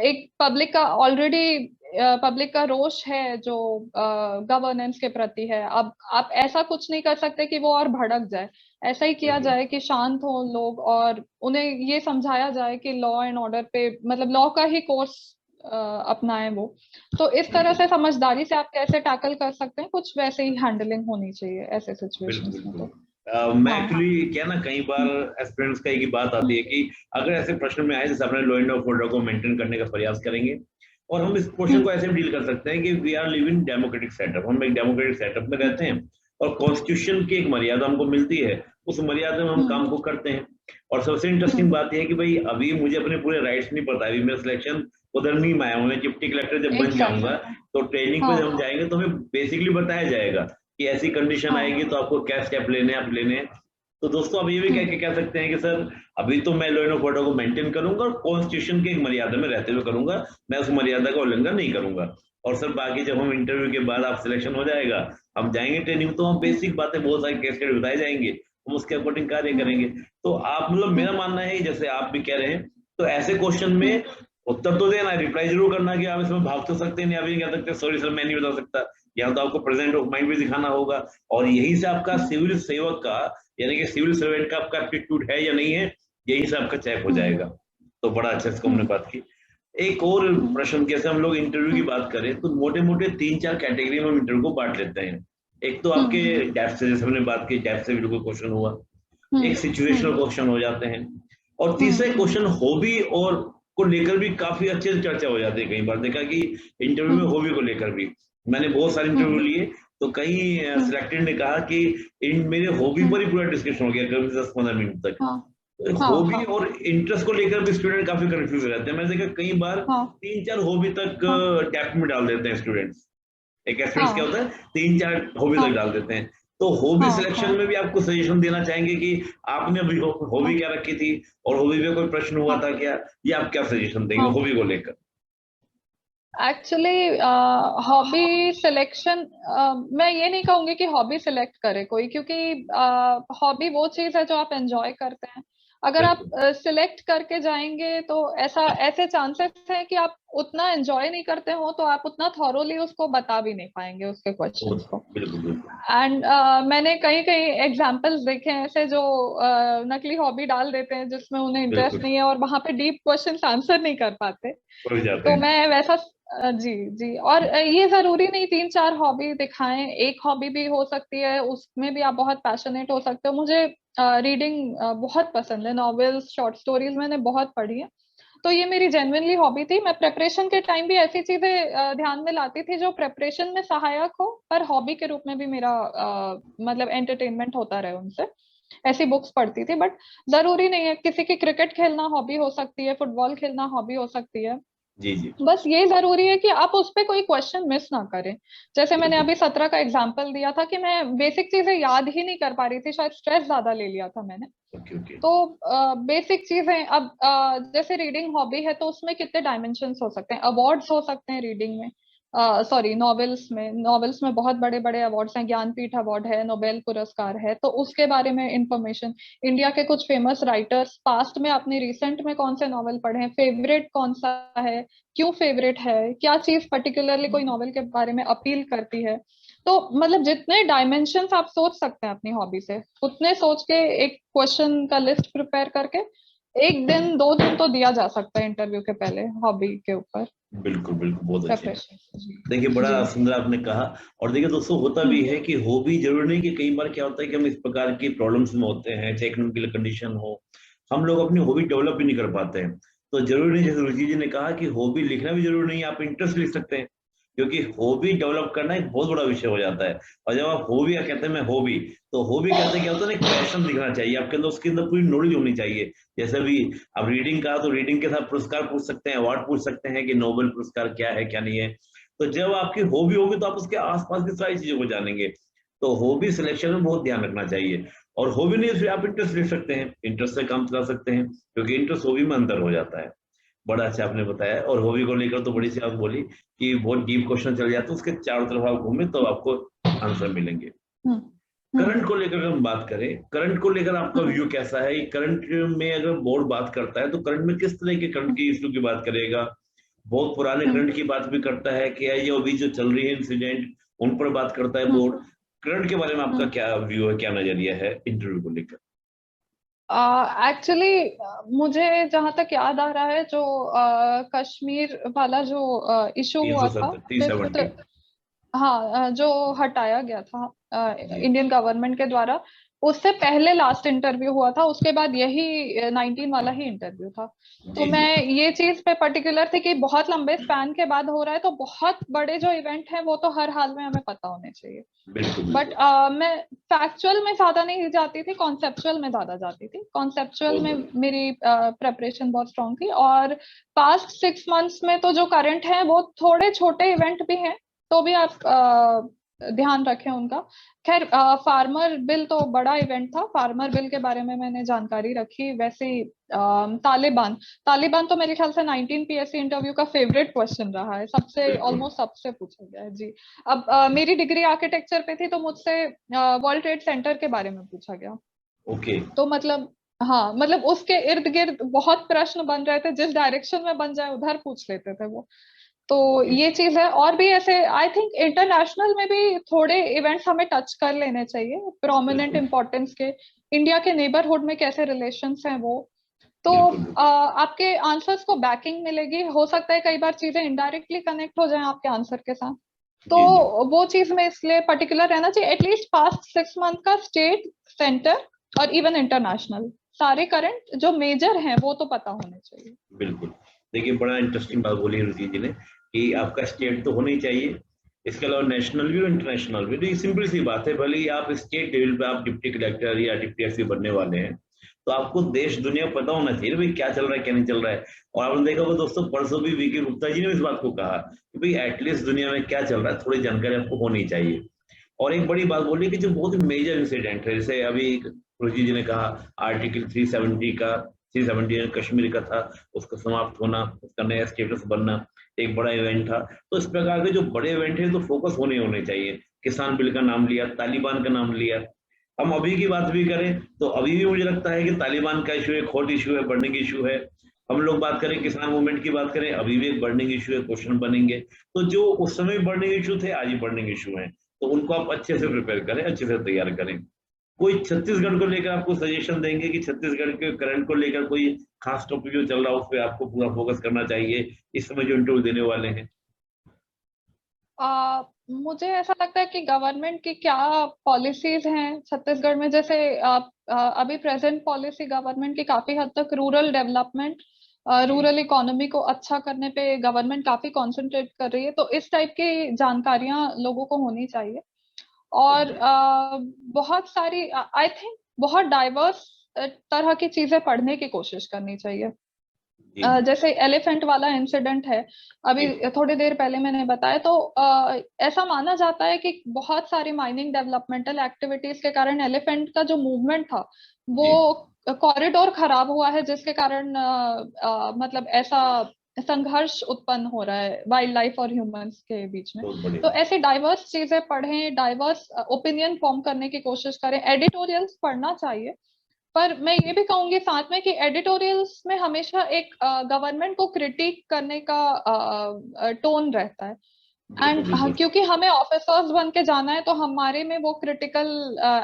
एक पब्लिक का ऑलरेडी पब्लिक का रोष है जो गवर्नेंस के प्रति है। अब आप ऐसा कुछ नहीं कर सकते कि वो और भड़क जाए। ऐसा ही किया बिल्कुल, जाए कि शांत हो लोग और उन्हें ये समझाया जाए कि लॉ एंड ऑर्डर पे मतलब लॉ का ही कोर्स अपनाएं वो। तो इस तरह बिल्कुल, से समझदारी से आप कैसे टैकल कर सकते हैं, कुछ वैसे ही हैंडलिंग होनी चाहिए ऐसे बिल्कुल, सिचुएशंस में। बिल्कुल। तो मैं हाँ हाँ। एक्चुअली क्या ना कई बार हम्म, एस्पिरेंट्स का एक ही बात आती हम्म, है कि अगर ऐसे प्रश्न में आए जैसे अपने लॉ एंड ऑर्डर को मेंटेन करने का प्रयास करेंगे, और हम इस क्वेश्चन हम्म, को ऐसे डील कर सकते हैं कि we are living democratic setup, हम एक डेमोक्रेटिक सेटअप में हम्म, रहते हैं, और कॉन्स्टिट्यूशन की एक मर्यादा हमको मिलती है, उस मर्यादा में हम हम्म, काम को करते हैं। और सबसे हम्म, इंटरेस्टिंग बात यह है कि भाई अभी मुझे अपने पूरे राइट्स नहीं पता, अभी मेरा सिलेक्शन उधर नहीं आया हूँ, मैं डिप्टी कलेक्टर जब बन एग्जैक्टली। जाऊंगा तो ट्रेनिंग पे हाँ जब हम जाएंगे तो हमें बेसिकली बताया जाएगा कि ऐसी कंडीशन हाँ। आएगी तो आपको क्या स्टेप लेने हैं, आप लेने हैं। तो दोस्तों आप ये भी हम्म, कह सकते हैं कि सर अभी तो मैं लॉ एंड ऑर्डर को मेंटेन करूंगा और कॉन्स्टिट्यूशन की एक मर्यादा में रहते हुए करूंगा, मैं उस मर्यादा का उल्लंघन नहीं करूंगा। और सर बाकी जब हम इंटरव्यू के बाद आप सिलेक्शन हो जाएगा, हम जाएंगे ट्रेनिंग, तो हम हम्म, बेसिक बातें बहुत सारी केस स्टडी बताए जाएंगे, हम उसके अकॉर्डिंग कार्य करेंगे। तो आप मतलब मेरा मानना है जैसे आप भी कह रहे हैं, तो ऐसे क्वेश्चन में उत्तर तो देना, रिप्लाई जरूर करना कि आप इसमें भाग तो सकते नहीं, आप ये कह सकते सॉरी सर मैं नहीं बता सकता, यहाँ तो आपको प्रेजेंट ऑफ माइंड भी दिखाना होगा, और यही से आपका सिविल सेवक का यानी कि सिविल सर्वेंट का आपका एप्टीट्यूड है या नहीं है, यही से आपका चेक हो जाएगा। तो बड़ा अच्छा इसको हमने बात की। एक और प्रश्न, कैसे हम लोग इंटरव्यू की बात करें तो मोटे मोटे 3-4 कैटेगरी में हम इंटरव्यू को बांट लेते हैं। एक तो आपके डेप्थ से, जैसे हमने बात की डेप्थ से बिल्कुल क्वेश्चन हुआ, एक सिचुएशनल क्वेश्चन हो जाते हैं, और तीसरे क्वेश्चन हॉबी और को लेकर भी काफी अच्छे से चर्चा हो जाती है। कई बार देखा कि इंटरव्यू में हॉबी को लेकर भी, मैंने बहुत सारे इंटरव्यू लिए तो कई सिलेक्टेड ने कहा कि इन मेरे हॉबी पर ही पूरा डिस्कशन हो गया करीब 10-15 मिनट तक। हॉबी और इंटरेस्ट को लेकर भी स्टूडेंट काफी कंफ्यूज रहते हैं। मैंने देखा कई बार 3-4 हॉबी तक डेप्थ में डाल देते हैं स्टूडेंट्स। एक एक्सपीरियंस क्या होता है, 3-4 हॉबी तक डाल देते हैं। तो हॉबी सिलेक्शन में भी आपको सजेशन देना चाहेंगे कि आपने अभी हॉबी क्या रखी थी और हॉबी में कोई प्रश्न हुआ था क्या, या आप क्या सजेशन देंगे हॉबी को लेकर? एक्चुअली हॉबी सिलेक्शन, मैं ये नहीं कहूंगी कि हॉबी सिलेक्ट करे कोई, क्योंकि हॉबी वो चीज है जो आप एंजॉय करते हैं। अगर आप सिलेक्ट करके जाएंगे तो ऐसे चांसेस है कि आप उतना एंजॉय नहीं करते हो, तो आप उतना थॉरोली उसको बता भी नहीं पाएंगे उसके क्वेश्चंस को। एंड मैंने कई कई एग्जांपल्स देखे हैं ऐसे जो नकली हॉबी डाल देते हैं जिसमें उन्हें इंटरेस्ट नहीं है और वहां पे डीप क्वेश्चंस आंसर नहीं कर पाते। तो मैं वैसा जी जी, और ये जरूरी नहीं 3-4 हॉबी दिखाएं, एक हॉबी भी हो सकती है, उसमें भी आप बहुत पैशनेट हो सकते हो। मुझे रीडिंग बहुत पसंद है, नॉवेल्स शॉर्ट स्टोरीज मैंने बहुत पढ़ी है, तो ये मेरी जेन्युइनली हॉबी थी। मैं प्रेपरेशन के टाइम भी ऐसी चीजें ध्यान में लाती थी जो प्रेपरेशन में सहायक हो पर हॉबी के रूप में भी मेरा मतलब एंटरटेनमेंट होता रहे उनसे, ऐसी बुक्स पढ़ती थी। बट जरूरी नहीं है, किसी की क्रिकेट खेलना हॉबी हो सकती है, फुटबॉल खेलना हॉबी हो सकती है। जी जी। बस ये जरूरी है कि आप उस पे कोई क्वेश्चन मिस ना करें। जैसे मैंने अभी 17 का एग्जांपल दिया था कि मैं बेसिक चीजें याद ही नहीं कर पा रही थी, शायद स्ट्रेस ज्यादा ले लिया था मैंने। तो बेसिक चीजें अब जैसे रीडिंग हॉबी है तो उसमें कितने डायमेंशंस हो सकते हैं, अवार्ड्स हो सकते हैं रीडिंग में, सॉरी नॉवेल्स में बहुत बड़े बड़े अवार्ड्स हैं, ज्ञानपीठ अवार्ड है, नोबेल पुरस्कार है, तो उसके बारे में इंफॉर्मेशन, इंडिया के कुछ फेमस राइटर्स, पास्ट में आपने रिसेंट में कौन से नॉवेल पढ़े हैं, फेवरेट कौन सा है, क्यों फेवरेट है, क्या चीज पर्टिकुलरली कोई नॉवेल के बारे में अपील करती है। तो मतलब जितने डायमेंशंस आप सोच सकते हैं अपनी हॉबी से, उतने सोच के एक क्वेश्चन का लिस्ट प्रिपेयर करके 1 दिन 2 दिन तो दिया जा सकता है इंटरव्यू के पहले हॉबी के ऊपर। बिल्कुल बिल्कुल, बहुत अच्छे। देखिए बड़ा सुंदर आपने कहा। और देखिए दोस्तों, होता भी है कि हॉबी जरूरी नहीं, कि कई बार क्या होता है कि हम इस प्रकार की प्रॉब्लम्स में होते हैं, चाहे इकोनॉमिकल कंडीशन हो, हम लोग अपनी हॉबी डेवलप भी नहीं कर पाते हैं। तो जरूरी नहीं, जैसे रुचि जी ने कहा कि हॉबी लिखना भी जरूरी नहीं है, आप इंटरेस्ट लिख सकते हैं, क्योंकि हॉबी डेवलप करना एक बहुत बड़ा विषय हो जाता है। और जब आप हॉबी या कहते हैं मैं हॉबी, तो हॉबी कहते हैं क्या होता है ना, पैशन दिखना चाहिए आपके अंदर, उसके अंदर पूरी नॉलेज होनी चाहिए। जैसे भी अब रीडिंग का, तो रीडिंग के साथ पुरस्कार पूछ सकते हैं, अवार्ड पूछ सकते हैं कि नोबेल पुरस्कार क्या है क्या नहीं है। तो जब आपकी हॉबी होगी तो आप उसके आसपास की सारी चीजों को जानेंगे। तो हॉबी सिलेक्शन में बहुत ध्यान रखना चाहिए। और हॉबी नहीं, फिर आप इंटरेस्ट ले सकते हैं, इंटरेस्ट से काम चला सकते हैं, क्योंकि इंटरेस्ट हॉबी में अंदर हो जाता है। बड़ा अच्छा आपने बताया। और हॉबी को लेकर तो बड़ी सी आप बोली कि बहुत डीप क्वेश्चन चल जाते हैं, उसके चारों तरफ आप घूमे तो आपको आंसर मिलेंगे। करंट को लेकर हम बात करें, करंट को लेकर आपका व्यू कैसा है? करंट में अगर बोर्ड बात करता है तो करंट में किस तरह के करंट की इश्यू की बात करेगा? बहुत पुराने करंट की बात भी करता है कि ये अभी जो चल रही है इंसिडेंट, उन पर बात करता है बोर्ड। करंट के बारे में आपका क्या व्यू है, क्या नजरिया है इंटरव्यू को लेकर? एक्चुअली मुझे जहां तक याद आ रहा है, जो कश्मीर वाला जो इशू हुआ था, 370 हाँ, जो हटाया गया था इंडियन गवर्नमेंट के द्वारा, उससे पहले लास्ट इंटरव्यू हुआ था, उसके बाद यही 19 वाला ही इंटरव्यू था। तो मैं ये चीज पे पर्टिकुलर थी कि बहुत लंबे स्पैन के बाद हो रहा है, तो बहुत बड़े जो इवेंट है वो तो हर हाल में हमें पता होने चाहिए। बट मैं फैक्चुअल में ज्यादा नहीं जाती थी, कॉन्सेप्चुअल में ज्यादा जाती थी। कॉन्सेप्चुअल में मेरी प्रेपरेशन बहुत स्ट्रांग थी, और पास्ट 6 मंथ्स में तो जो करंट है वो थोड़े छोटे इवेंट भी हैं, तो भी आप ध्यान रखें उनका। खैर, फार्मर बिल तो बड़ा इवेंट था, फार्मर बिल के बारे में मैंने जानकारी रखी। वैसे तालिबान तालिबान तो मेरे ख्याल से 19 पीएससी इंटरव्यू का फेवरेट क्वेश्चन रहा है, सबसे ऑलमोस्ट सबसे पूछा गया है जी। अब मेरी डिग्री आर्किटेक्चर पे थी, तो मुझसे वर्ल्ड ट्रेड सेंटर के बारे में पूछा गया। ओके। तो मतलब हाँ, मतलब उसके इर्द गिर्द बहुत प्रश्न बन रहे थे, जिस डायरेक्शन में बन जाए उधर पूछ लेते थे वो। तो ओके। ये चीज है। और भी ऐसे आई थिंक इंटरनेशनल में भी थोड़े इवेंट्स हमें टच कर लेने चाहिए, प्रोमिनेंट बिल्कुल इम्पोर्टेंस के। इंडिया के नेबरहुड में कैसे रिलेशंस हैं वो। तो बिल्कुल। बिल्कुल आपके आंसर्स को बैकिंग मिलेगी। हो सकता है कई बार चीजें इनडायरेक्टली कनेक्ट हो जाएं आपके आंसर के साथ। तो जी जी। वो चीज में इसलिए पर्टिकुलर रहना चाहिए। एटलीस्ट पास्ट 6 मंथ का स्टेट, सेंटर और इवन इंटरनेशनल सारे करंट जो मेजर हैं वो तो पता होने चाहिए। बिल्कुल। देखिए बड़ा इंटरेस्टिंग बात बोली रुचि जी ने कि आपका स्टेट तो होना ही चाहिए, इसके अलावा नेशनल भी और इंटरनेशनल भी। तो ये सिंपल सी बात है, भले ही आप स्टेट लेवल पे आप डिप्टी कलेक्टर या डिप्टी एसपी बनने वाले हैं, तो आपको देश दुनिया पता होना चाहिए भाई क्या चल रहा है क्या नहीं चल रहा है। और आपने देखा होगा दोस्तों, परसों भी वीके गुप्ता जी ने इस बात को कहा कि भाई एटलीस्ट दुनिया में क्या चल रहा है थोड़ी जानकारी आपको होनी चाहिए। और एक बड़ी बात बोली कि जो बहुत मेजर इंसिडेंट है, जैसे अभी रुचि जी ने कहा आर्टिकल 370 का, 370 कश्मीर का था, उसका समाप्त होना, उसका नया स्टेटस बनना एक बड़ा इवेंट था। तो इस प्रकार के जो बड़े इवेंट है तो फोकस होने चाहिए। किसान बिल का नाम लिया, तालिबान का नाम लिया। हम अभी की बात भी करें तो अभी भी मुझे लगता है कि तालिबान का इशू एक हॉट इशू है, बर्निंग इशू है। हम लोग बात करें किसान मूवमेंट की बात करें, अभी भी एक बर्निंग इशू है, क्वेश्चन बनेंगे। तो जो उस समय बर्निंग इशू थे आज ही बर्निंग इशू है, तो उनको आप अच्छे से प्रिपेयर करें, अच्छे से तैयार करें। कोई छत्तीसगढ़ को लेकर आपको सजेशन देंगे कि छत्तीसगढ़ के करंट को लेकर कोई खास टॉपिक जो चल रहा है उस पर आपको पूरा फोकस करना चाहिए इस समय जो इंटरव्यू देने वाले हैं? मुझे ऐसा लगता है कि गवर्नमेंट की क्या पॉलिसीज हैं छत्तीसगढ़ में। जैसे अभी प्रेजेंट पॉलिसी गवर्नमेंट की काफी हद तक रूरल डेवलपमेंट, जी रूरल इकोनॉमी को अच्छा करने पे गवर्नमेंट काफी कंसंट्रेट कर रही है। तो इस टाइप की जानकारियां लोगों को होनी चाहिए। बहुत और बढ़िया। बहुत सारी आई थिंक बहुत डाइवर्स तरह की चीजें पढ़ने की कोशिश करनी चाहिए। जी जी जैसे एलिफेंट वाला इंसिडेंट है, अभी जी थोड़ी देर पहले मैंने बताया। तो ऐसा माना जाता है कि बहुत सारी माइनिंग डेवलपमेंटल एक्टिविटीज के कारण एलिफेंट का जो मूवमेंट था वो जी। कॉरिडोर खराब हुआ है, जिसके कारण मतलब ऐसा संघर्ष उत्पन्न हो रहा है वाइल्ड लाइफ और ह्यूमंस के बीच में। बहुत तो बढ़िया। ऐसे डाइवर्स चीजें पढ़ें, डाइवर्स ओपिनियन फॉर्म करने की कोशिश करें। एडिटोरियल्स पढ़ना चाहिए। पर मैं ये भी कहूंगी साथ में कि एडिटोरियल्स में हमेशा एक गवर्नमेंट को क्रिटिक करने का टोन रहता है। बिल्कुल एंड बिल्कुल। क्योंकि हमें ऑफिसर्स बन के जाना है तो हमारे में वो क्रिटिकल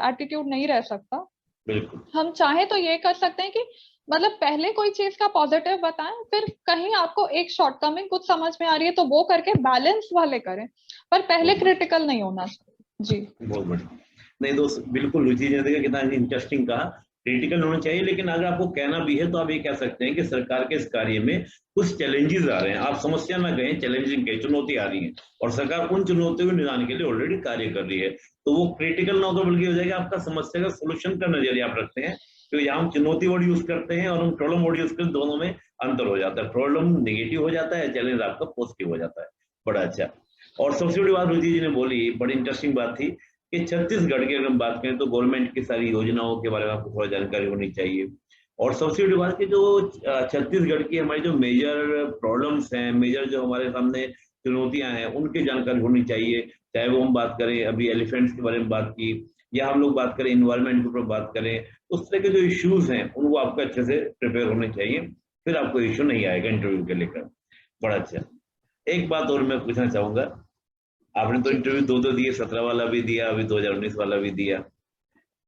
एटीट्यूड नहीं रह सकता। बिल्कुल हम चाहे तो ये कर सकते हैं कि मतलब पहले कोई चीज का पॉजिटिव बताएं, फिर कहीं आपको एक शॉर्टकमिंग कुछ समझ में आ रही है तो वो करके बैलेंस वाले करें, पर पहले बहुत बढ़िया। क्रिटिकल नहीं होना चाहिए। जी बहुत बढ़िया। नहीं दोस्त, बिल्कुल रुचि ने देखा कितना इंटरेस्टिंग कहा। क्रिटिकल होना चाहिए, लेकिन अगर आपको कहना भी है तो आप ये कह सकते हैं कि सरकार के इस कार्य में कुछ चैलेंजेस आ रहे हैं। आप समस्या ना कहें, चैलेंजिंग कहें, चुनौती आ रही है और सरकार उन चुनौतियों के निदान के लिए ऑलरेडी कार्य कर रही है। तो वो क्रिटिकल ना हो तो बल्कि हो जाएगा आपका समस्या का सोल्यूशन का नजरिया आप रखते हैं। तो यहाँ हम चुनौती वर्ड यूज करते हैं और हम प्रॉब्लम वर्ड यूज करते हैं, दोनों में अंतर हो जाता है। प्रॉब्लम नेगेटिव हो जाता है, चैलेंज आपका पॉजिटिव हो जाता है। बड़ा अच्छा। और सबसे बड़ी बात रुचि जी ने बोली, बड़ी इंटरेस्टिंग बात थी कि छत्तीसगढ़ की अगर हम बात करें तो गवर्नमेंट की सारी योजनाओं के बारे में आपको थोड़ा जानकारी होनी चाहिए। और सबसे बड़ी बात कि जो छत्तीसगढ़ की हमारी जो मेजर प्रॉब्लम्स हैं, मेजर जो हमारे सामने चुनौतियां हैं, उनकी जानकारी होनी चाहिए। चाहे वो हम बात करें अभी एलिफेंट्स के बारे में बात की, या हम लोग बात करें इन्वायरमेंट के ऊपर बात करें, उस तरह के जो इश्यूज हैं उनको आपको अच्छे से प्रिपेयर होने चाहिए। फिर आपको इश्यू नहीं आएगा इंटरव्यू के लेकर। बड़ा अच्छा। एक बात और मैं पूछना चाहूंगा, आपने तो जी इंटरव्यू दो दो दिए, 17 वाला भी दिया, अभी 2019 वाला भी दिया।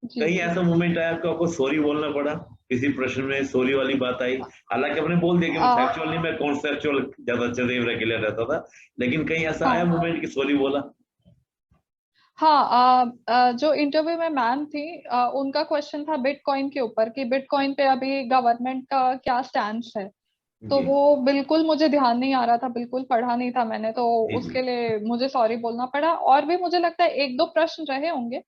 जी कहीं जी। ऐसा मोमेंट आया आपको सॉरी बोलना पड़ा, किसी प्रश्न में सॉरी वाली बात आई? हालांकि आपने बोल दिया कि मैं फैक्चुअल नहीं, मैं कॉन्सेप्चुअल ज्यादा अच्छे से क्लियर रहता था, लेकिन कहीं ऐसा आया हाँ मोमेंट कि सॉरी बोला? हाँ। जो इंटरव्यू में मैम थी, उनका क्वेश्चन था बिटकॉइन के ऊपर कि बिटकॉइन पे अभी गवर्नमेंट का क्या स्टैंड है। तो जी वो बिल्कुल मुझे ध्यान नहीं आ रहा था, बिल्कुल पढ़ा नहीं था मैंने, तो जी जी उसके लिए मुझे सॉरी बोलना पड़ा। और भी मुझे लगता है एक दो प्रश्न रहे होंगे,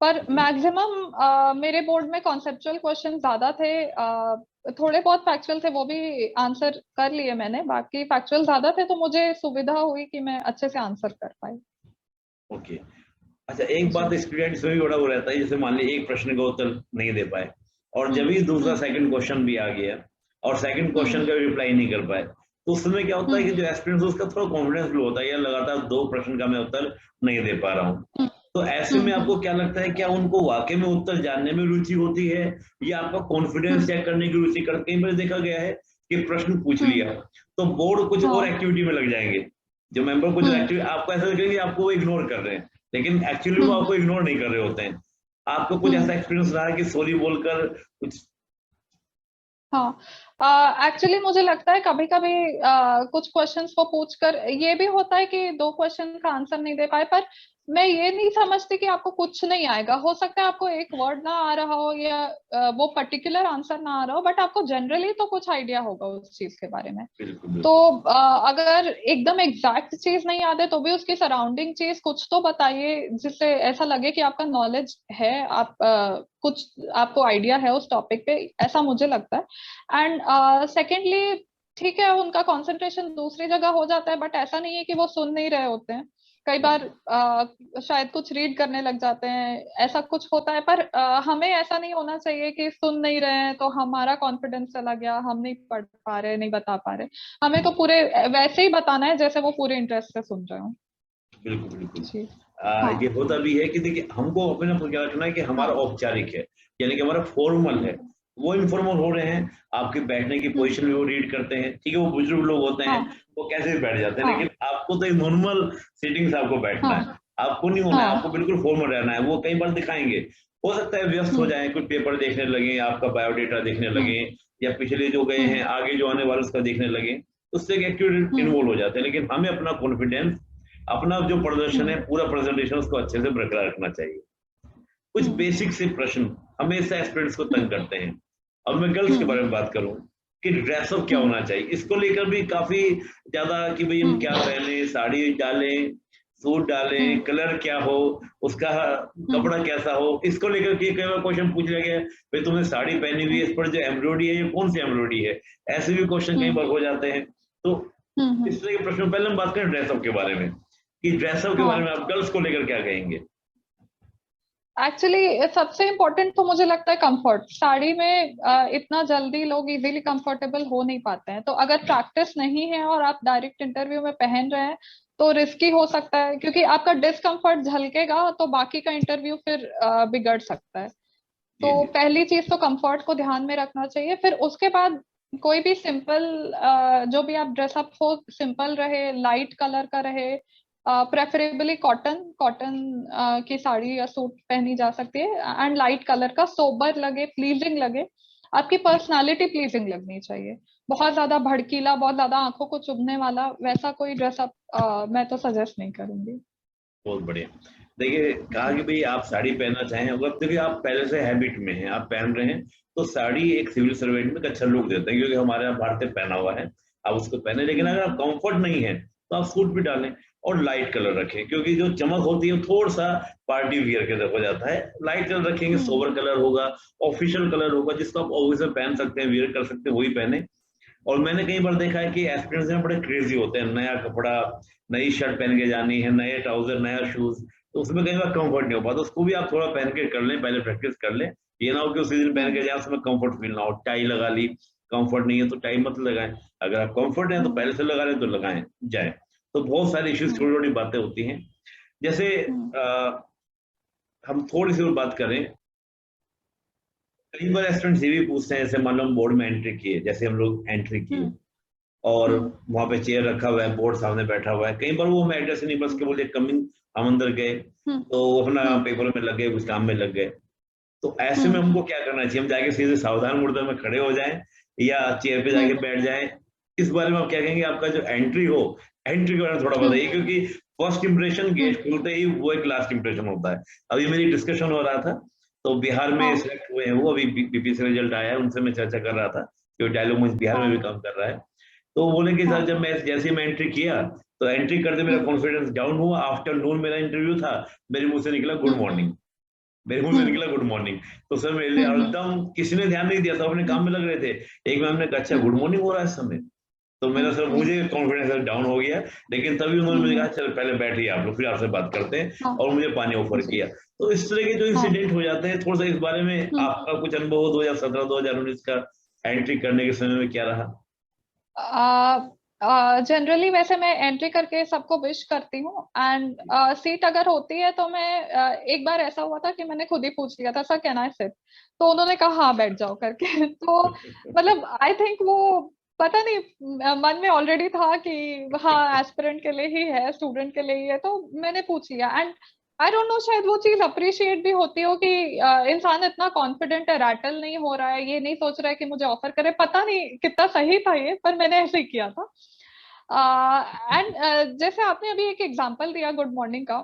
पर जी। मैक्सिमम मेरे बोर्ड में कॉन्सेप्चुअल क्वेश्चन ज्यादा थे। थोड़े बहुत फैक्चुअल थे, वो भी आंसर कर लिए मैंने। बाकी फैक्चुअल ज्यादा थे तो मुझे सुविधा हुई कि मैं अच्छे से आंसर कर पाई। ओके। अच्छा, एक बात जी। स्टूडेंट्स में भी बड़ा वो रहता है, जैसे मान लीजिए एक प्रश्न का उत्तर नहीं दे पाए और जब हम्म ही दूसरा हम्म सेकंड क्वेश्चन भी आ गया और सेकंड क्वेश्चन हम्म का भी रिप्लाई नहीं कर पाए, तो उस समय क्या होता है कि हम्म जो एस्पिरेंट्स उसका थोड़ा कॉन्फिडेंस लो होता है, या लगातार दो प्रश्न का मैं उत्तर नहीं दे पा रहा हूँ। तो ऐसे में आपको क्या लगता है, क्या उनको वाकई में उत्तर जानने में रुचि होती है, या आपका कॉन्फिडेंस चेक करने की रुचि करते? कई बार देखा गया है कि प्रश्न पूछ लिया तो बोर्ड कुछ और हाँ, एक्टिविटी में लग जाएंगे, जो मेंबर कुछ एक्टिविटी, आपको ऐसा लगेगा कि आपको वो इग्नोर कर रहे हैं, लेकिन एक्चुअली वो आपको इग्नोर नहीं कर रहे होते हैं। आपको कुछ ऐसा एक्सपीरियंस रहा है कि सॉरी बोलकर कुछ? हाँ, एक्चुअली मुझे लगता है कभी कभी कुछ क्वेश्चंस को पूछकर ये भी होता है कि 2 क्वेश्चन का आंसर नहीं दे पाए, पर मैं ये नहीं समझती कि आपको कुछ नहीं आएगा। हो सकता है आपको एक वर्ड ना आ रहा हो या वो पर्टिकुलर आंसर ना आ रहा हो, बट आपको जनरली तो कुछ आइडिया होगा उस चीज के बारे में। बिल्कुल तो अगर एकदम एग्जैक्ट चीज नहीं याद है तो भी उसकी सराउंडिंग चीज कुछ तो बताइए, जिससे ऐसा लगे कि आपका नॉलेज है, आप कुछ आपको आइडिया है उस टॉपिक पे, ऐसा मुझे लगता है। एंड सेकेंडली, ठीक है, उनका कंसंट्रेशन दूसरी जगह हो जाता है, बट ऐसा नहीं है कि वो सुन नहीं रहे होते हैं। कई बार शायद कुछ रीड करने लग जाते हैं, ऐसा कुछ होता है। पर हमें ऐसा नहीं होना चाहिए कि सुन नहीं रहे हैं तो हमारा कॉन्फिडेंस चला गया, हम नहीं पढ़ पा रहे, नहीं बता पा रहे। हमें तो पूरे वैसे ही बताना है जैसे वो पूरे इंटरेस्ट से सुन रहे हो। बिल्कुल बिल्कुल। जी। हाँ। ये होता भी है कि देखिए, हमको अपने आप क्या रखना है कि हमारा हाँ। औपचारिक है, यानी कि हमारा फॉर्मल है। वो इनफॉर्मल हो रहे हैं, आपके बैठने की हम्म। पोजीशन भी वो रीड करते हैं, ठीक है, वो बुजुर्ग लोग होते हैं, हाँ। वो कैसे भी बैठ जाते हैं, हाँ। लेकिन आपको तो एक नॉर्मल सीटिंग से आपको बैठना है, हाँ। आपको नहीं होना है, आपको हाँ। बिल्कुल फॉर्मल रहना है। वो कई बार दिखाएंगे, हो सकता है व्यस्त हो हम्म। जाए, कुछ पेपर देखने लगे, आपका बायोडेटा देखने लगे, हम्म। या पिछले जो गए हैं आगे जो आने वाले उसका देखने लगे, उससे एक एक्टिविटी हम्म। इन्वॉल्व हो जाते हैं। लेकिन हमें अपना कॉन्फिडेंस, अपना जो प्रदर्शन है, हम्म। पूरा प्रेजेंटेशन उसको अच्छे से बरकरार रखना चाहिए। कुछ हम्म। बेसिक से प्रश्न हमेशा एस्पिरेंट्स को तंग करते हैं। अब मैं गर्ल्स के हम्म। बारे में बात करूं कि ड्रेसअप क्या हम्म। होना चाहिए, इसको लेकर भी काफी ज्यादा कि भाई हम क्या पहने, साड़ी डालें, सूट डालें, हम्म। कलर क्या हो, उसका हम्म। कपड़ा कैसा हो, इसको लेकर के कई बार क्वेश्चन पूछ लिया गया है, भाई तुमने साड़ी पहनी हुई है, इस पर जो एम्ब्रॉयडरी है ये कौन सी एम्ब्रॉयडरी है, ऐसे भी क्वेश्चन कई बार हो जाते हैं। तो हम्म। इस तरह के प्रश्न, पहले हम बात करें ड्रेसअप के बारे में, कि ड्रेसअप के बारे में हाँ, आप गर्ल्स को लेकर क्या कहेंगे? एक्चुअली सबसे इम्पोर्टेंट तो मुझे लगता है कंफर्ट। साड़ी में इतना जल्दी लोग इजीली कंफर्टेबल हो नहीं पाते हैं, तो अगर प्रैक्टिस नहीं है और आप डायरेक्ट इंटरव्यू में पहन रहे हैं तो रिस्की हो सकता है, क्योंकि आपका डिस्कंफर्ट झलकेगा तो बाकी का इंटरव्यू फिर बिगड़ सकता है। जी तो जी। पहली चीज तो कंफर्ट को ध्यान में रखना चाहिए। फिर उसके बाद कोई भी सिंपल, जो भी आप ड्रेसअप हो, सिंपल रहे, लाइट कलर का रहे, प्रेफरेबली कॉटन कॉटन की साड़ी या सूट पहनी जा सकती है, एंड लाइट कलर का, सोबर लगे, प्लीजिंग लगे। आपकी पर्सनालिटी प्लीजिंग लगनी चाहिए। बहुत ज्यादा भड़कीला, बहुत ज्यादा आंखों को चुभने वाला वैसा कोई ड्रेसअप मैं तो सजेस्ट नहीं करूंगी। बहुत बढ़िया। देखिए, कहा जी। कि भाई आप साड़ी पहनना चाहें, अगर देखिए आप पहले से हैबिट में हैं, आप पहन रहे हैं, तो साड़ी एक सिविल सर्वेंट में एक अच्छा लुक देता है, क्योंकि हमारे यहाँ भारतीय पहना हुआ है, आप उसको पहने। लेकिन अगर आप कंफर्ट नहीं है तो आप सूट भी डालें, और लाइट कलर रखें, क्योंकि जो चमक होती है थोड़ा सा पार्टी वियर के हो जाता है। लाइट कलर रखेंगे, सोबर कलर होगा, ऑफिशियल कलर होगा, जिसको आप ऑफिस में पहन सकते हैं, वियर कर सकते हैं, वही पहने। और मैंने कई बार देखा है कि एस्पिरेंट्स में बड़े क्रेजी होते हैं, नया कपड़ा, नई शर्ट पहन के जानी है, नए ट्राउजर, नया शूज, तो उसमें कई बार कंफर्ट नहीं हो पाता। उसको भी आप थोड़ा पहन के कर लें, पहले प्रैक्टिस कर लें। ये ना हो कि उसी दिन पहन के जाए, उसमें कंफर्ट फील ना हो। टाई लगा ली, कंफर्ट नहीं है तो टाई मत लगाएं। अगर आप कंफर्ट है तो पहले से लगा लें, तो लगाएं जाए। तो बहुत सारी इश्यूज, छोटी छोटी बातें होती हैं। जैसे हम थोड़ी सी और बात करें, कई बार स्टूडेंट्स ये भी पूछते हैं, जैसे मान लो हम बोर्ड में एंट्री किए, जैसे हम लोग एंट्री किए और वहां पे चेयर रखा हुआ है, बोर्ड सामने बैठा हुआ है, कई बार वो हमें एड्रेस नहीं बस के बोले कमिंग, हम अंदर गए, तो वो अपना पेपर में लग गए, कुछ काम में लग गए। तो ऐसे में हमको क्या करना चाहिए? हम जाके सीधे सावधान मुद्रा में खड़े हो जाएं, या चेयर पे जाके बैठ जाएं? इस बारे में आप क्या कहेंगे? आपका जो एंट्री हो, एंट्री के बारे में थोड़ा बताइए, क्योंकि फर्स्ट इंप्रेशन गेट खुलते ही वो एक लास्ट इंप्रेशन होता है। अभी मेरी डिस्कशन हो रहा था, तो बिहार में सिलेक्ट हुए हैं वो, अभी बीपी से रिजल्ट आया है, उनसे मैं चर्चा कर रहा था, क्योंकि डायलॉग मंच बिहार में भी काम कर रहा है। तो बोले कि सर, जब मैं जैसे ही मैं एंट्री किया, तो एंट्री करते मेरा कॉन्फिडेंस डाउन हुआ। आफ्टरनून मेरा इंटरव्यू था, मेरे मुंह से निकला गुड मॉर्निंग, मेरे मुंह से निकला गुड मॉर्निंग। तो सर मेरे लिए एकदम, किसी ने ध्यान नहीं दिया, सब अपने काम में लग रहे थे। एक मैम ने कहा, अच्छा गुड मॉर्निंग हो रहा है इस समय? तो मेरा सर, मुझे कॉन्फिडेंस डाउन हो गया। लेकिन तभी उन्होंने मुझे कहा, चल पहले बैठिए आप लोग, फिर आपसे बात करते हैं, और मुझे पानी ऑफर किया। तो इस तरह के जो इंसिडेंट हो जाते हैं, थोड़ा सा इस बारे में आपका कुछ अनुभव हो, 2017 2019 का एंट्री करने के समय में क्या रहा? जनरली वैसे मैं एंट्री करके सबको विश करती हूँ, एंड सीट अगर होती है तो मैं एक बार ऐसा हुआ था कि मैंने खुद ही पूछ लिया था, सर कैन आई सिट, तो उन्होंने कहा हाँ बैठ जाओ करके। तो मतलब आई थिंक वो पता नहीं मन में ऑलरेडी था कि हाँ एस्पिरेंट के लिए ही है, स्टूडेंट के लिए ही है, तो मैंने पूछ लिया। एंड आई डोंट नो, शायद वो चीज अप्रिशिएट भी होती हो कि इंसान इतना कॉन्फिडेंट है, रैटल नहीं हो रहा है, ये नहीं सोच रहा है कि मुझे ऑफर करे। पता नहीं कितना सही था ये, पर मैंने ऐसे ही किया था। एंड जैसे आपने अभी एक एग्जांपल दिया गुड मॉर्निंग का,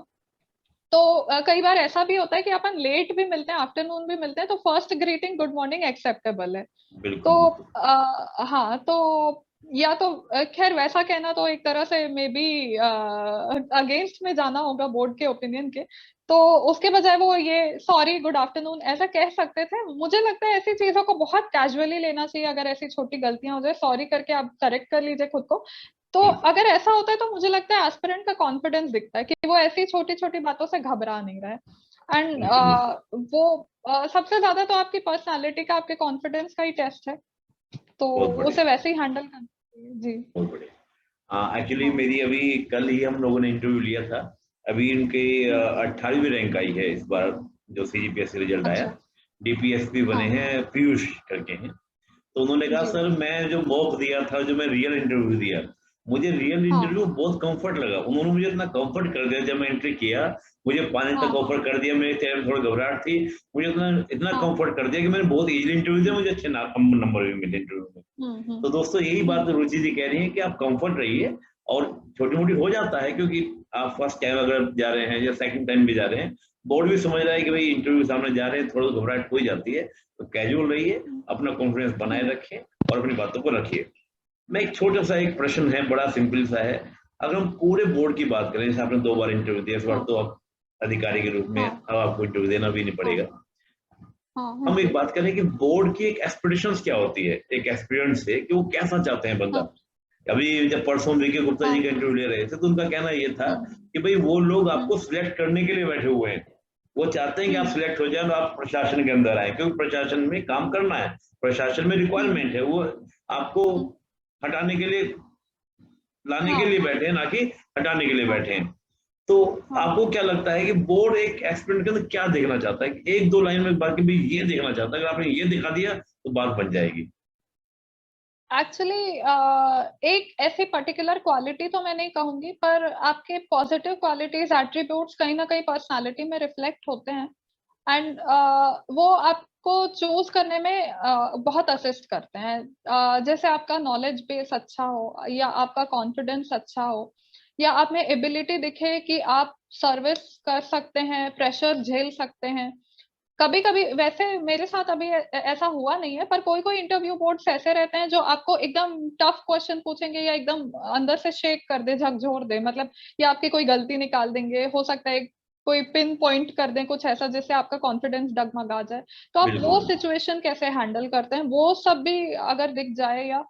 तो कई बार ऐसा भी होता है कि अपन लेट भी मिलते हैं, आफ्टरनून भी मिलते हैं, तो first greeting good morning acceptable है। बिल्कुल तो बिल्कुल। हाँ, तो या तो खैर वैसा कहना तो एक तरह से मे बी अगेंस्ट में जाना होगा बोर्ड के ओपिनियन के, तो उसके बजाय वो ये सॉरी गुड आफ्टरनून ऐसा कह सकते थे। मुझे लगता है ऐसी चीजों को बहुत कैजुअली लेना चाहिए। अगर ऐसी छोटी गलतियां हो जाए, सॉरी करके आप करेक्ट कर लीजिए खुद को। तो अगर ऐसा होता है तो मुझे लगता है एस्पिरेंट का कॉन्फिडेंस दिखता है कि वो ऐसी छोटी छोटी बातों से घबरा नहीं रहा है। एंड बिल्कुल वो सबसे ज्यादा तो आपकी पर्सनालिटी का, आपके कॉन्फिडेंस का ही टेस्ट है, तो बहुत बढ़िया। उसे वैसे ही हैंडल करना चाहिए। जी। बहुत बढ़िया। हाँ एक्चुअली हाँ। मेरी अभी कल ही हम लोगों ने इंटरव्यू लिया था। अभी इनके हम्म, 18वीं रैंक आई है इस बार, जो सीजीपीएससी रिजल्ट आया। अच्छा। डीपीएसपी बने हाँ। हैं, पीयूष करके हैं। तो उन्होंने कहा जी। सर मैं जो मॉक दिया था, जो मैं रियल इंटरव्यू दिया, मुझे रियल हाँ। इंटरव्यू बहुत कंफर्ट लगा। उन्होंने मुझे इतना कंफर्ट कर दिया, जब मैं एंट्री किया मुझे 5 हाँ। तक हाँ। ऑफर कर दिया। मेरे चेहरे में थोड़ी घबराहट थी, मुझे इतना इतना हाँ। कंफर्ट कर दिया कि मैंने बहुत इजीली इंटरव्यू दिया, मुझे अच्छे नंबर भी मिले इंटरव्यू में। तो दोस्तों यही बात हम्म। रुचि जी कह रही है कि आप कंफर्ट रहिए। और छोटी मोटी हो जाता है, क्योंकि आप फर्स्ट टाइम अगर जा रहे हैं या सेकंड टाइम भी जा रहे हैं, बोर्ड भी समझ रहा है कि भाई इंटरव्यू सामने जा रहे हैं, थोड़ा घबराहट हो ही जाती है। तो कैजुअल रहिए, अपना कॉन्फिडेंस बनाए रखें और अपनी बातों को रखिए। मैं एक छोटा सा एक प्रश्न है, बड़ा सिंपल सा है। अगर हम पूरे बोर्ड की बात करें, जैसे आपने 2 बार इंटरव्यू दिया, इस बार हाँ। तो आप अधिकारी के रूप में हाँ। अब आपको इंटरव्यू देना भी नहीं हाँ। पड़ेगा। हाँ। हम एक जी। बात करें कि बोर्ड की एक एक्सपेक्टेशंस क्या होती है एक एस्पिरेंट से, कि वो कैसा चाहते हैं बंदा। हाँ। अभी जब परसों विके गुप्ता जी हाँ। का इंटरव्यू ले रहे थे, तो उनका कहना ये था हम्म। कि भाई वो लोग हम्म। आपको सिलेक्ट करने के लिए बैठे हुए हैं। वो चाहते हैं कि आप हम्म। सिलेक्ट हो जाए और आप प्रशासन के अंदर आए, क्योंकि प्रशासन में काम करना है, प्रशासन में हम्म। रिक्वायरमेंट है। वो आपको हम्म। हटाने के लिए, लाने के हाँ। लिए बैठे हैं, ना कि हटाने के लिए हाँ। बैठे हैं। तो हाँ। आपको क्या लगता है कि बोर्ड एक एस्पिरेंट के अंदर क्या देखना चाहता है, कि 1-2 लाइन में बाकी भी ये देखना चाहता है, अगर आपने ये दिखा दिया तो बात बन जाएगी। एक्चुअली एक ऐसी पर्टिकुलर क्वालिटी तो मैं नहीं कहूंगी, पर आपके पॉजिटिव क्वालिटीज, एट्रीब्यूट्स कहीं ना कहीं पर्सनालिटी में रिफ्लेक्ट होते हैं। एंड वो आपको चूज करने में बहुत असिस्ट करते हैं। जैसे आपका नॉलेज बेस अच्छा हो, या आपका कॉन्फिडेंस अच्छा हो, या आप में एबिलिटी दिखे कि आप सर्विस कर सकते हैं, प्रेशर झेल सकते हैं। कभी कभी वैसे मेरे साथ अभी ऐसा हुआ नहीं है, पर कोई कोई इंटरव्यू बोर्ड्स ऐसे रहते हैं जो आपको एकदम टफ क्वेश्चन पूछेंगे, या एकदम अंदर से शेक कर दे, झकझोर दे, मतलब या आपकी कोई गलती निकाल देंगे, हो सकता है कोई पिन पॉइंट कर दें कुछ ऐसा जिससे आपका कॉन्फिडेंस डगमगा जाए। तो आप वो बिल्कुल सिचुएशन कैसे हैंडल करते हैं, वो सब भी अगर दिख जाए, या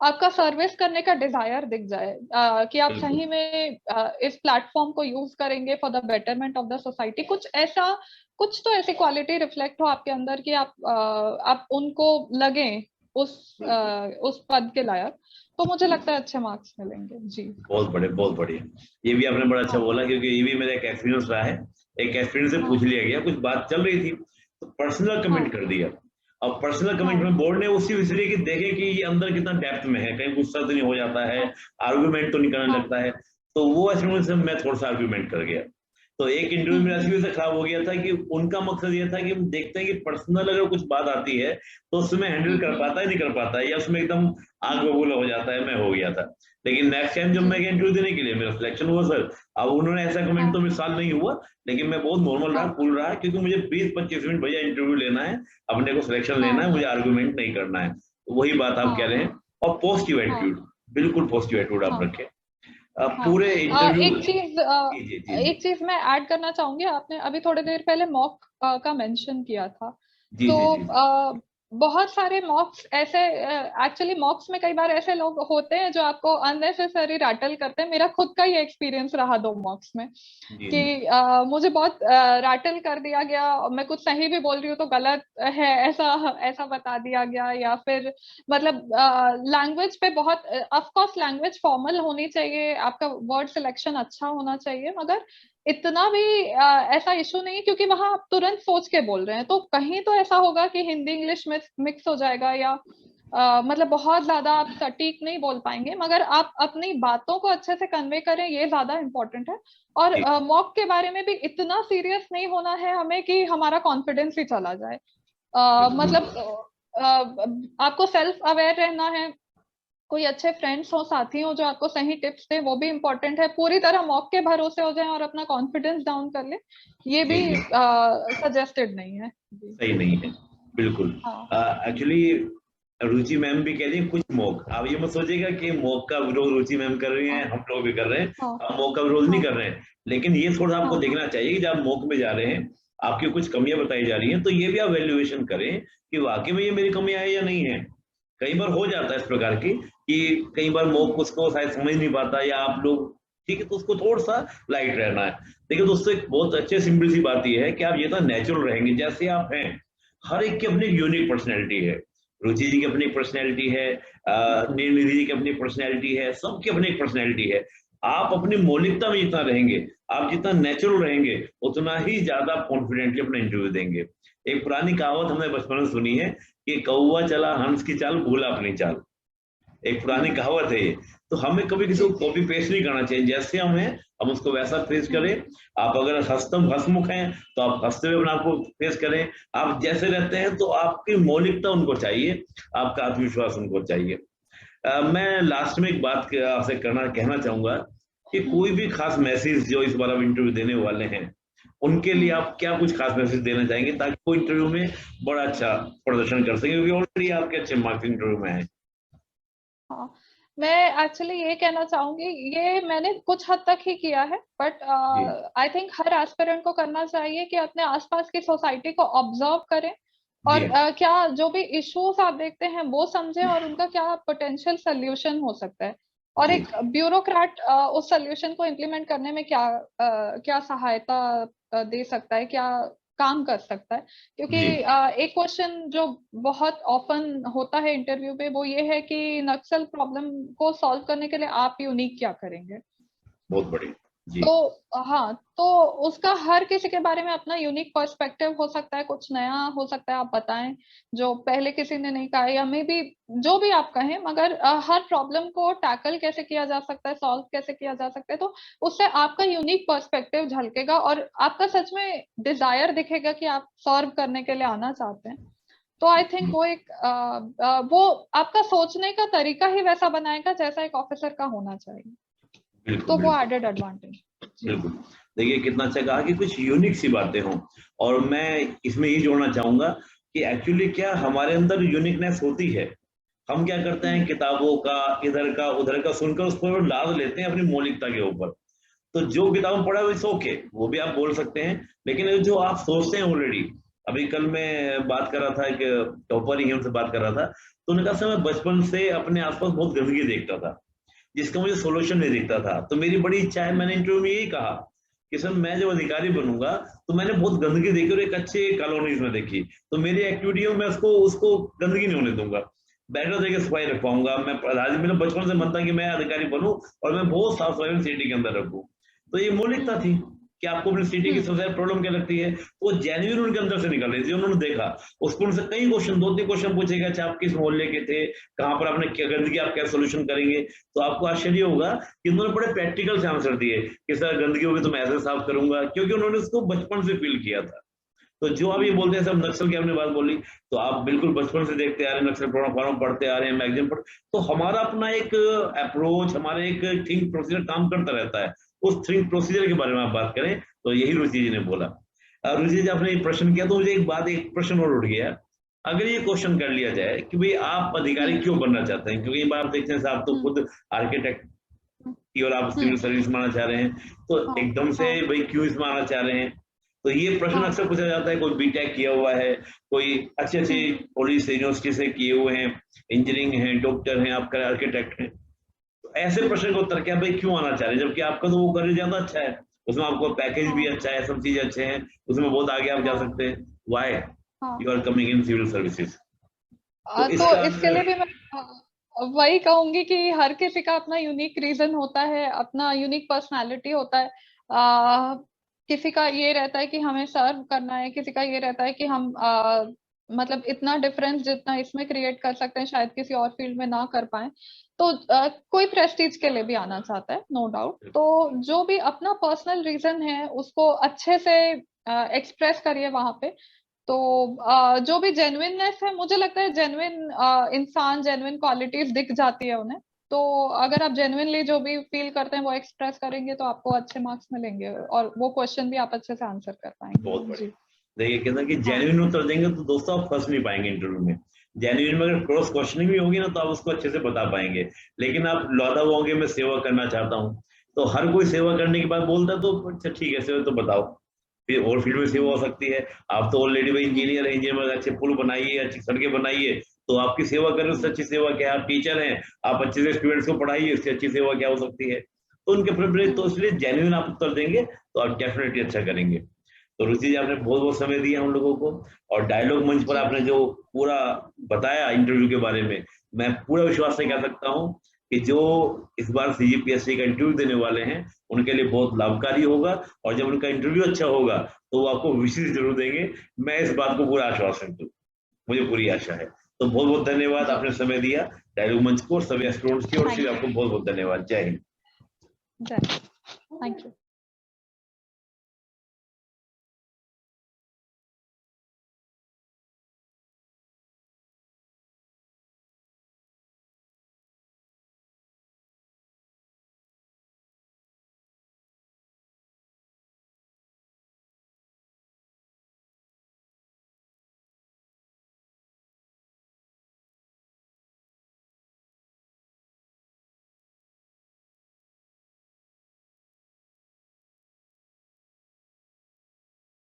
आपका सर्विस करने का डिजायर दिख जाए, कि आप बिल्कुल। सही में इस प्लेटफॉर्म को यूज करेंगे for the betterment of the society, कुछ ऐसा, कुछ तो ऐसी क्वालिटी रिफ्लेक्ट हो आपके अंदर कि आप उनको लगे उस पद के लायक, तो मुझे लगता है अच्छे मार्क्स मिलेंगे। जी। बहुत बड़े, बहुत बढ़िया। ये भी आपने बड़ा अच्छा हाँ। बोला, क्योंकि ये भी मेरा एक एक्सपीरियंस रहा है। एक एक्सपीरियंस से पूछ हाँ। लिया गया, कुछ बात चल रही थी तो पर्सनल कमेंट हाँ। कर दिया। अब पर्सनल कमेंट हाँ। में बोर्ड ने उसी विषय की देखे कि ये अंदर कितना डेप्थ में है, कहीं गुस्सा तो नहीं हो जाता है, हाँ। आर्गुमेंट तो नहीं करने हाँ। लगता है। तो वो एक्सपीरियंस से मैं थोड़ा सा आर्गुमेंट कर गया। तो एक इंटरव्यू मेरा इसी हम्म। वजह से खराब हो गया था कि उनका मकसद ये था कि हम देखते हैं कि पर्सनल अगर कुछ बात आती है तो उसमें हैंडल कर हम्म। पाता है नहीं कर पाता है, या उसमें एकदम आग बबूला हो जाता है। मैं हो गया था। लेकिन नेक्स्ट टाइम जब मैं जी। इंटरव्यू देने के लिए, मेरा सिलेक्शन हुआ सर। अब उन्होंने ऐसा कमेंट तो हाँ। मिसाल नहीं हुआ, लेकिन मैं बहुत नॉर्मल रहा, हाँ। कूल रहा, क्योंकि मुझे 20-25 मिनट भैया इंटरव्यू लेना है, अपने को सिलेक्शन लेना है, हाँ। मुझे आर्गुमेंट नहीं करना है। तो वही बात आप कह हाँ। रहे हैं। और पॉजिटिव हाँ। एटीट्यूड, बिल्कुल पॉजिटिव एटीट्यूड आप हाँ। रखें हाँ। पूरे इंटरव्यू। एक चीज, जी जी जी जी एक चीज मैं ऐड करना चाहूंगी। आपने अभी थोड़ी देर पहले मॉक का मेंशन किया था, जी तो जी जी बहुत सारे मॉक्स ऐसे, एक्चुअली मॉक्स में कई बार ऐसे लोग होते हैं जो आपको अननेसेसरी रैटल करते हैं। मेरा खुद का ये एक्सपीरियंस रहा 2 मॉक्स में कि मुझे बहुत रैटल कर दिया गया, और मैं कुछ सही भी बोल रही हूँ तो गलत है ऐसा ऐसा बता दिया गया, या फिर मतलब लैंग्वेज पे बहुत, ऑफ कोर्स लैंग्वेज फॉर्मल होनी चाहिए, आपका वर्ड सिलेक्शन अच्छा होना चाहिए, मगर इतना भी ऐसा इशू नहीं, क्योंकि वहां आप तुरंत सोच के बोल रहे हैं। तो कहीं तो ऐसा होगा कि हिंदी इंग्लिश में मिक्स हो जाएगा, या मतलब बहुत ज्यादा आप सटीक नहीं बोल पाएंगे, मगर आप अपनी बातों को अच्छे से कन्वे करें, ये ज्यादा इम्पोर्टेंट है। और मॉक के बारे में भी इतना सीरियस नहीं होना है हमें कि हमारा कॉन्फिडेंस ही चला जाए। मतलब आपको सेल्फ अवेयर रहना है, कोई अच्छे फ्रेंड्स हो, साथी हो जो आपको सही टिप्स दे, वो भी इम्पोर्टेंट है। पूरी तरह मॉक के भरोसे हो जाए और अपना कॉन्फिडेंस डाउन कर ले, ये भी सजेस्टेड नहीं है। सही नहीं है, बिल्कुल। एक्चुअली रुचि मैम भी कह रही है कुछ मॉक, आप ये मत सोचिएगा कि मॉक का विरोध रुचि मैम कर रही हैं, हम लोग भी कर रहे हैं, हम मॉक का विरोध नहीं कर रहे हैं, लेकिन ये थोड़ा आपको देखना चाहिए कि जब आप मॉक में जा रहे हैं, आपकी कुछ कमियां बताई जा रही हैं, तो ये भी आप वैल्यूएशन करें कि वाकई में ये मेरी कमियां है या नहीं है। कई बार हो जाता है इस प्रकार की कि कई बार मॉक उसको शायद समझ नहीं पाता, या आप लोग ठीक है तो उसको थोड़ा सा लाइट रहना है। देखिए दोस्तों, एक बहुत अच्छे सिंपल सी बात यह है कि आप ये तो नेचुरल रहेंगे जैसे आप हैं। हर एक की अपनी यूनिक पर्सनैलिटी है, रुचि जी की अपनी पर्सनैलिटी है, निधि जी की अपनी पर्सनैलिटी है, सबकी अपनी एक पर्सनैलिटी है। आप अपनी मौलिकता में जितना रहेंगे, आप जितना नेचुरल रहेंगे, उतना ही ज्यादा कॉन्फिडेंटली अपना इंटरव्यू देंगे। एक पुरानी कहावत हमने बचपन में सुनी है कि कौवा चला हंस की चाल, भूला अपनी चाल। एक पुरानी कहावत है ये। तो हमें कभी किसी को कॉपी पेस्ट नहीं करना चाहिए, जैसे हम हैं हम उसको वैसा फेस करें। आप अगर हंसमुख हैं तो आप हंसते हुए अपने आप को फेस करें। आप जैसे रहते हैं तो आपकी मौलिकता उनको चाहिए, आपका आत्मविश्वास उनको चाहिए। मैं लास्ट में एक बात आपसे कहना चाहूंगा कि कोई भी खास मैसेज जो इस बार आप इंटरव्यू देने वाले हैं, उनके लिए आप क्या कुछ खास मैसेज देना चाहेंगे ताकि वो इंटरव्यू में बड़ा अच्छा प्रदर्शन कर सके, क्योंकि ऑलरेडी आपके अच्छे मार्क्स इंटरव्यू में है। हाँ, मैं एक्चुअली ये कहना चाहूंगी, ये मैंने कुछ हद तक ही किया है, but I think her aspirant को करना चाहिए कि अपने आसपास की सोसाइटी को ऑब्जर्व करें, और क्या जो भी इश्यूज आप देखते हैं वो समझें, और उनका क्या पोटेंशियल सोल्यूशन हो सकता है, और एक ब्यूरोक्रेट उस सोल्यूशन को इम्प्लीमेंट करने में क्या सहायता दे सकता है, क्या काम कर सकता है। क्योंकि एक क्वेश्चन जो बहुत ऑफन होता है इंटरव्यू पे, वो ये है कि नक्सल प्रॉब्लम को सॉल्व करने के लिए आप यूनिक क्या करेंगे। बहुत बढ़िया जी। तो हाँ, तो उसका हर किसी के बारे में अपना यूनिक पर्सपेक्टिव हो सकता है, कुछ नया हो सकता है, आप बताएं जो पहले किसी ने नहीं कहा, या मे बी जो भी आप कहें, मगर हर प्रॉब्लम को टैकल कैसे किया जा सकता है, सॉल्व कैसे किया जा सकता है, तो उससे आपका यूनिक पर्सपेक्टिव झलकेगा, और आपका सच में डिजायर दिखेगा कि आप सॉल्व करने के लिए आना चाहते हैं। तो आई थिंक वो एक वो आपका सोचने का तरीका ही वैसा बनाएगा जैसा एक ऑफिसर का होना चाहिए। तो वो एडेड एडवांटेज। बिल्कुल, देखिए कितना अच्छा कहा कि कुछ यूनिक सी बातें हों। और मैं इसमें ये जोड़ना चाहूंगा कि एक्चुअली क्या हमारे अंदर यूनिकनेस होती है, हम क्या करते हैं किताबों का इधर का उधर का सुनकर उस पर लाद लेते हैं अपनी मौलिकता के ऊपर। तो जो किताब पढ़ा है ओके, वो भी आप बोल सकते हैं, लेकिन जो आप सोचते हैं ऑलरेडी। अभी कल मैं बात कर रहा था, एक टॉपर ही हमसे बात कर रहा था, तो उन्होंने कहा मैं बचपन से अपने आसपास बहुत गंदगी देखता था जिसका मुझे सोल्यूशन नहीं दिखता था। तो मेरी बड़ी इच्छा है, मैंने इंटरव्यू में यही कहा कि सर मैं जब अधिकारी बनूंगा तो मैंने बहुत गंदगी देखी और एक अच्छे कॉलोनीज में देखी, तो मेरी एक्टिविटियों में उसको गंदगी नहीं होने दूंगा, बेटर जगह सफाई रखवाऊंगा। मैं मेरा बचपन से मन था कि मैं अधिकारी बनूं और मैं बहुत साफ सफाई सिटी के अंदर रखूं। तो ये मौलिकता थी कि आपको अपनी सिटी की सबसे प्रॉब्लम क्या लगती है, वो जेन्युइन उनके अंदर से निकल रही थी। उन्होंने देखा, उसको उनसे कई क्वेश्चन, 2-3 क्वेश्चन पूछेगा, अच्छा आप किस मोहल्ले के थे, कहाँ पर आपने क्या गंदगी, आप क्या सोल्यूशन करेंगे। तो आपको आश्चर्य होगा कि उन्होंने बड़े प्रैक्टिकल से आंसर दिए कि सर गंदगी होगी तो मैं ऐसे साफ करूंगा, क्योंकि उन्होंने उसको बचपन से फील किया था। तो जो आप ये बोलते हैं सब नक्सल की आपने बात बोली, तो आप बिल्कुल बचपन से देखते आ रहे हैं, नक्सल फॉर्म पढ़ते आ रहे हैं, मैगजीन पढ़, तो हमारा अपना एक अप्रोच, हमारा एक थिंक प्रोसीजर काम करता रहता है। उस थिंक प्रोसीजर के बारे में आप बात करें तो यही रुचि जी ने बोला। रुचि जी आपने एक प्रश्न किया तो मुझे एक प्रश्न और उठ गया। अगर ये क्वेश्चन कर लिया जाए कि भाई आप अधिकारी क्यों बनना चाहते हैं, क्योंकि बात देखते हैं आप तो खुद आर्किटेक्ट की और आप सिविल सर्विस में आना चाह रहे हैं, तो एकदम से भाई क्यों इसमें आना चाह रहे हैं। तो ये प्रश्न हाँ। अक्सर पूछा जाता है, कोई बीटेक किया हुआ है, कोई अच्छे पुलिस यूनिवर्सिटी से किए हुए हैं, इंजीनियरिंग हैं, डॉक्टर हैं, आपका आर्किटेक्ट हैं, तो ऐसे प्रश्न को उत्तर क्या भाई क्यों आना चाह रहे हैं, जबकि आपका तो वो करियर ज्यादा अच्छा है, उसमें आपको पैकेज भी अच्छा है, सब चीजें अच्छे हैं, उसमें बहुत आगे आप जा सकते हैं, why you are coming in civil services. तो तो इसका इसके लिए भी मैं वही कहूंगी कि हर किसी का अपना यूनिक रीजन होता है, अपना यूनिक पर्सनालिटी होता है। किसी का ये रहता है कि हमें सर्व करना है, किसी का ये रहता है कि हम मतलब इतना डिफरेंस जितना इसमें क्रिएट कर सकते हैं शायद किसी और फील्ड में ना कर पाए। तो कोई प्रेस्टीज के लिए भी आना चाहता है, नो डाउट। तो जो भी अपना पर्सनल रीजन है उसको अच्छे से एक्सप्रेस करिए वहां पे। तो जो भी जेन्युइननेस है, मुझे लगता है जेन्युइन इंसान, जेन्युइन क्वालिटीज दिख जाती है उन्हें। तो अगर आप जेन्युइनली जो भी फील करते हैं वो एक्सप्रेस करेंगे तो आपको अच्छे मार्क्स मिलेंगे और वो क्वेश्चन भी आप अच्छे से आंसर कर पाएंगे। बहुत जी। बढ़िया। देखिए कहते हैं कि हाँ। जेन्युइन उत्तर देंगे तो दोस्तों आप फंस नहीं पाएंगे इंटरव्यू में। जेन्युइन में अगर क्रॉस क्वेश्चनिंग भी होगी ना तो आप उसको अच्छे से बता पाएंगे। लेकिन आप लौदा होंगे मैं सेवा करना चाहता हूँ, तो हर कोई सेवा करने के बाद बोलता है तो अच्छा ठीक है सेवा तो बताओ, फिर और फील्ड में सेवा हो सकती है। आप तो ऑलरेडी भाई इंजीनियर है, इंजीनियर में अच्छे पुल बनाइए, अच्छी सड़कें बनाइए, तो आपकी सेवा करें उससे अच्छी सेवा क्या है। आप टीचर हैं, आप अच्छे से स्टूडेंट्स को पढ़ाइए, उससे अच्छी सेवा क्या हो सकती है। तो उनके प्रिपरेशन तो इसलिए जेन्युइन आप उत्तर देंगे तो आप डेफिनेटली अच्छा करेंगे। तो रुचि जी आपने बहुत बहुत समय दिया हम लोगों को, और डायलॉग मंच पर जी। आपने जो पूरा बताया इंटरव्यू के बारे में, मैं पूरा विश्वास से कह सकता हूँ कि जो इस बार सीजीपीएससी का इंटरव्यू देने वाले हैं उनके लिए बहुत लाभकारी होगा, और जब उनका इंटरव्यू अच्छा होगा तो वो आपको विशेष जरूर देंगे। मैं इस बात को पूरा आश्वासन दूं, मुझे पूरी आशा है। तो बहुत बहुत धन्यवाद, जी। आपने समय दिया डायलॉग मंच को, सभी स्टूडेंट्स की ओर से थैंक आपको बहुत बहुत धन्यवाद। जय हिंद। यू। Thank you.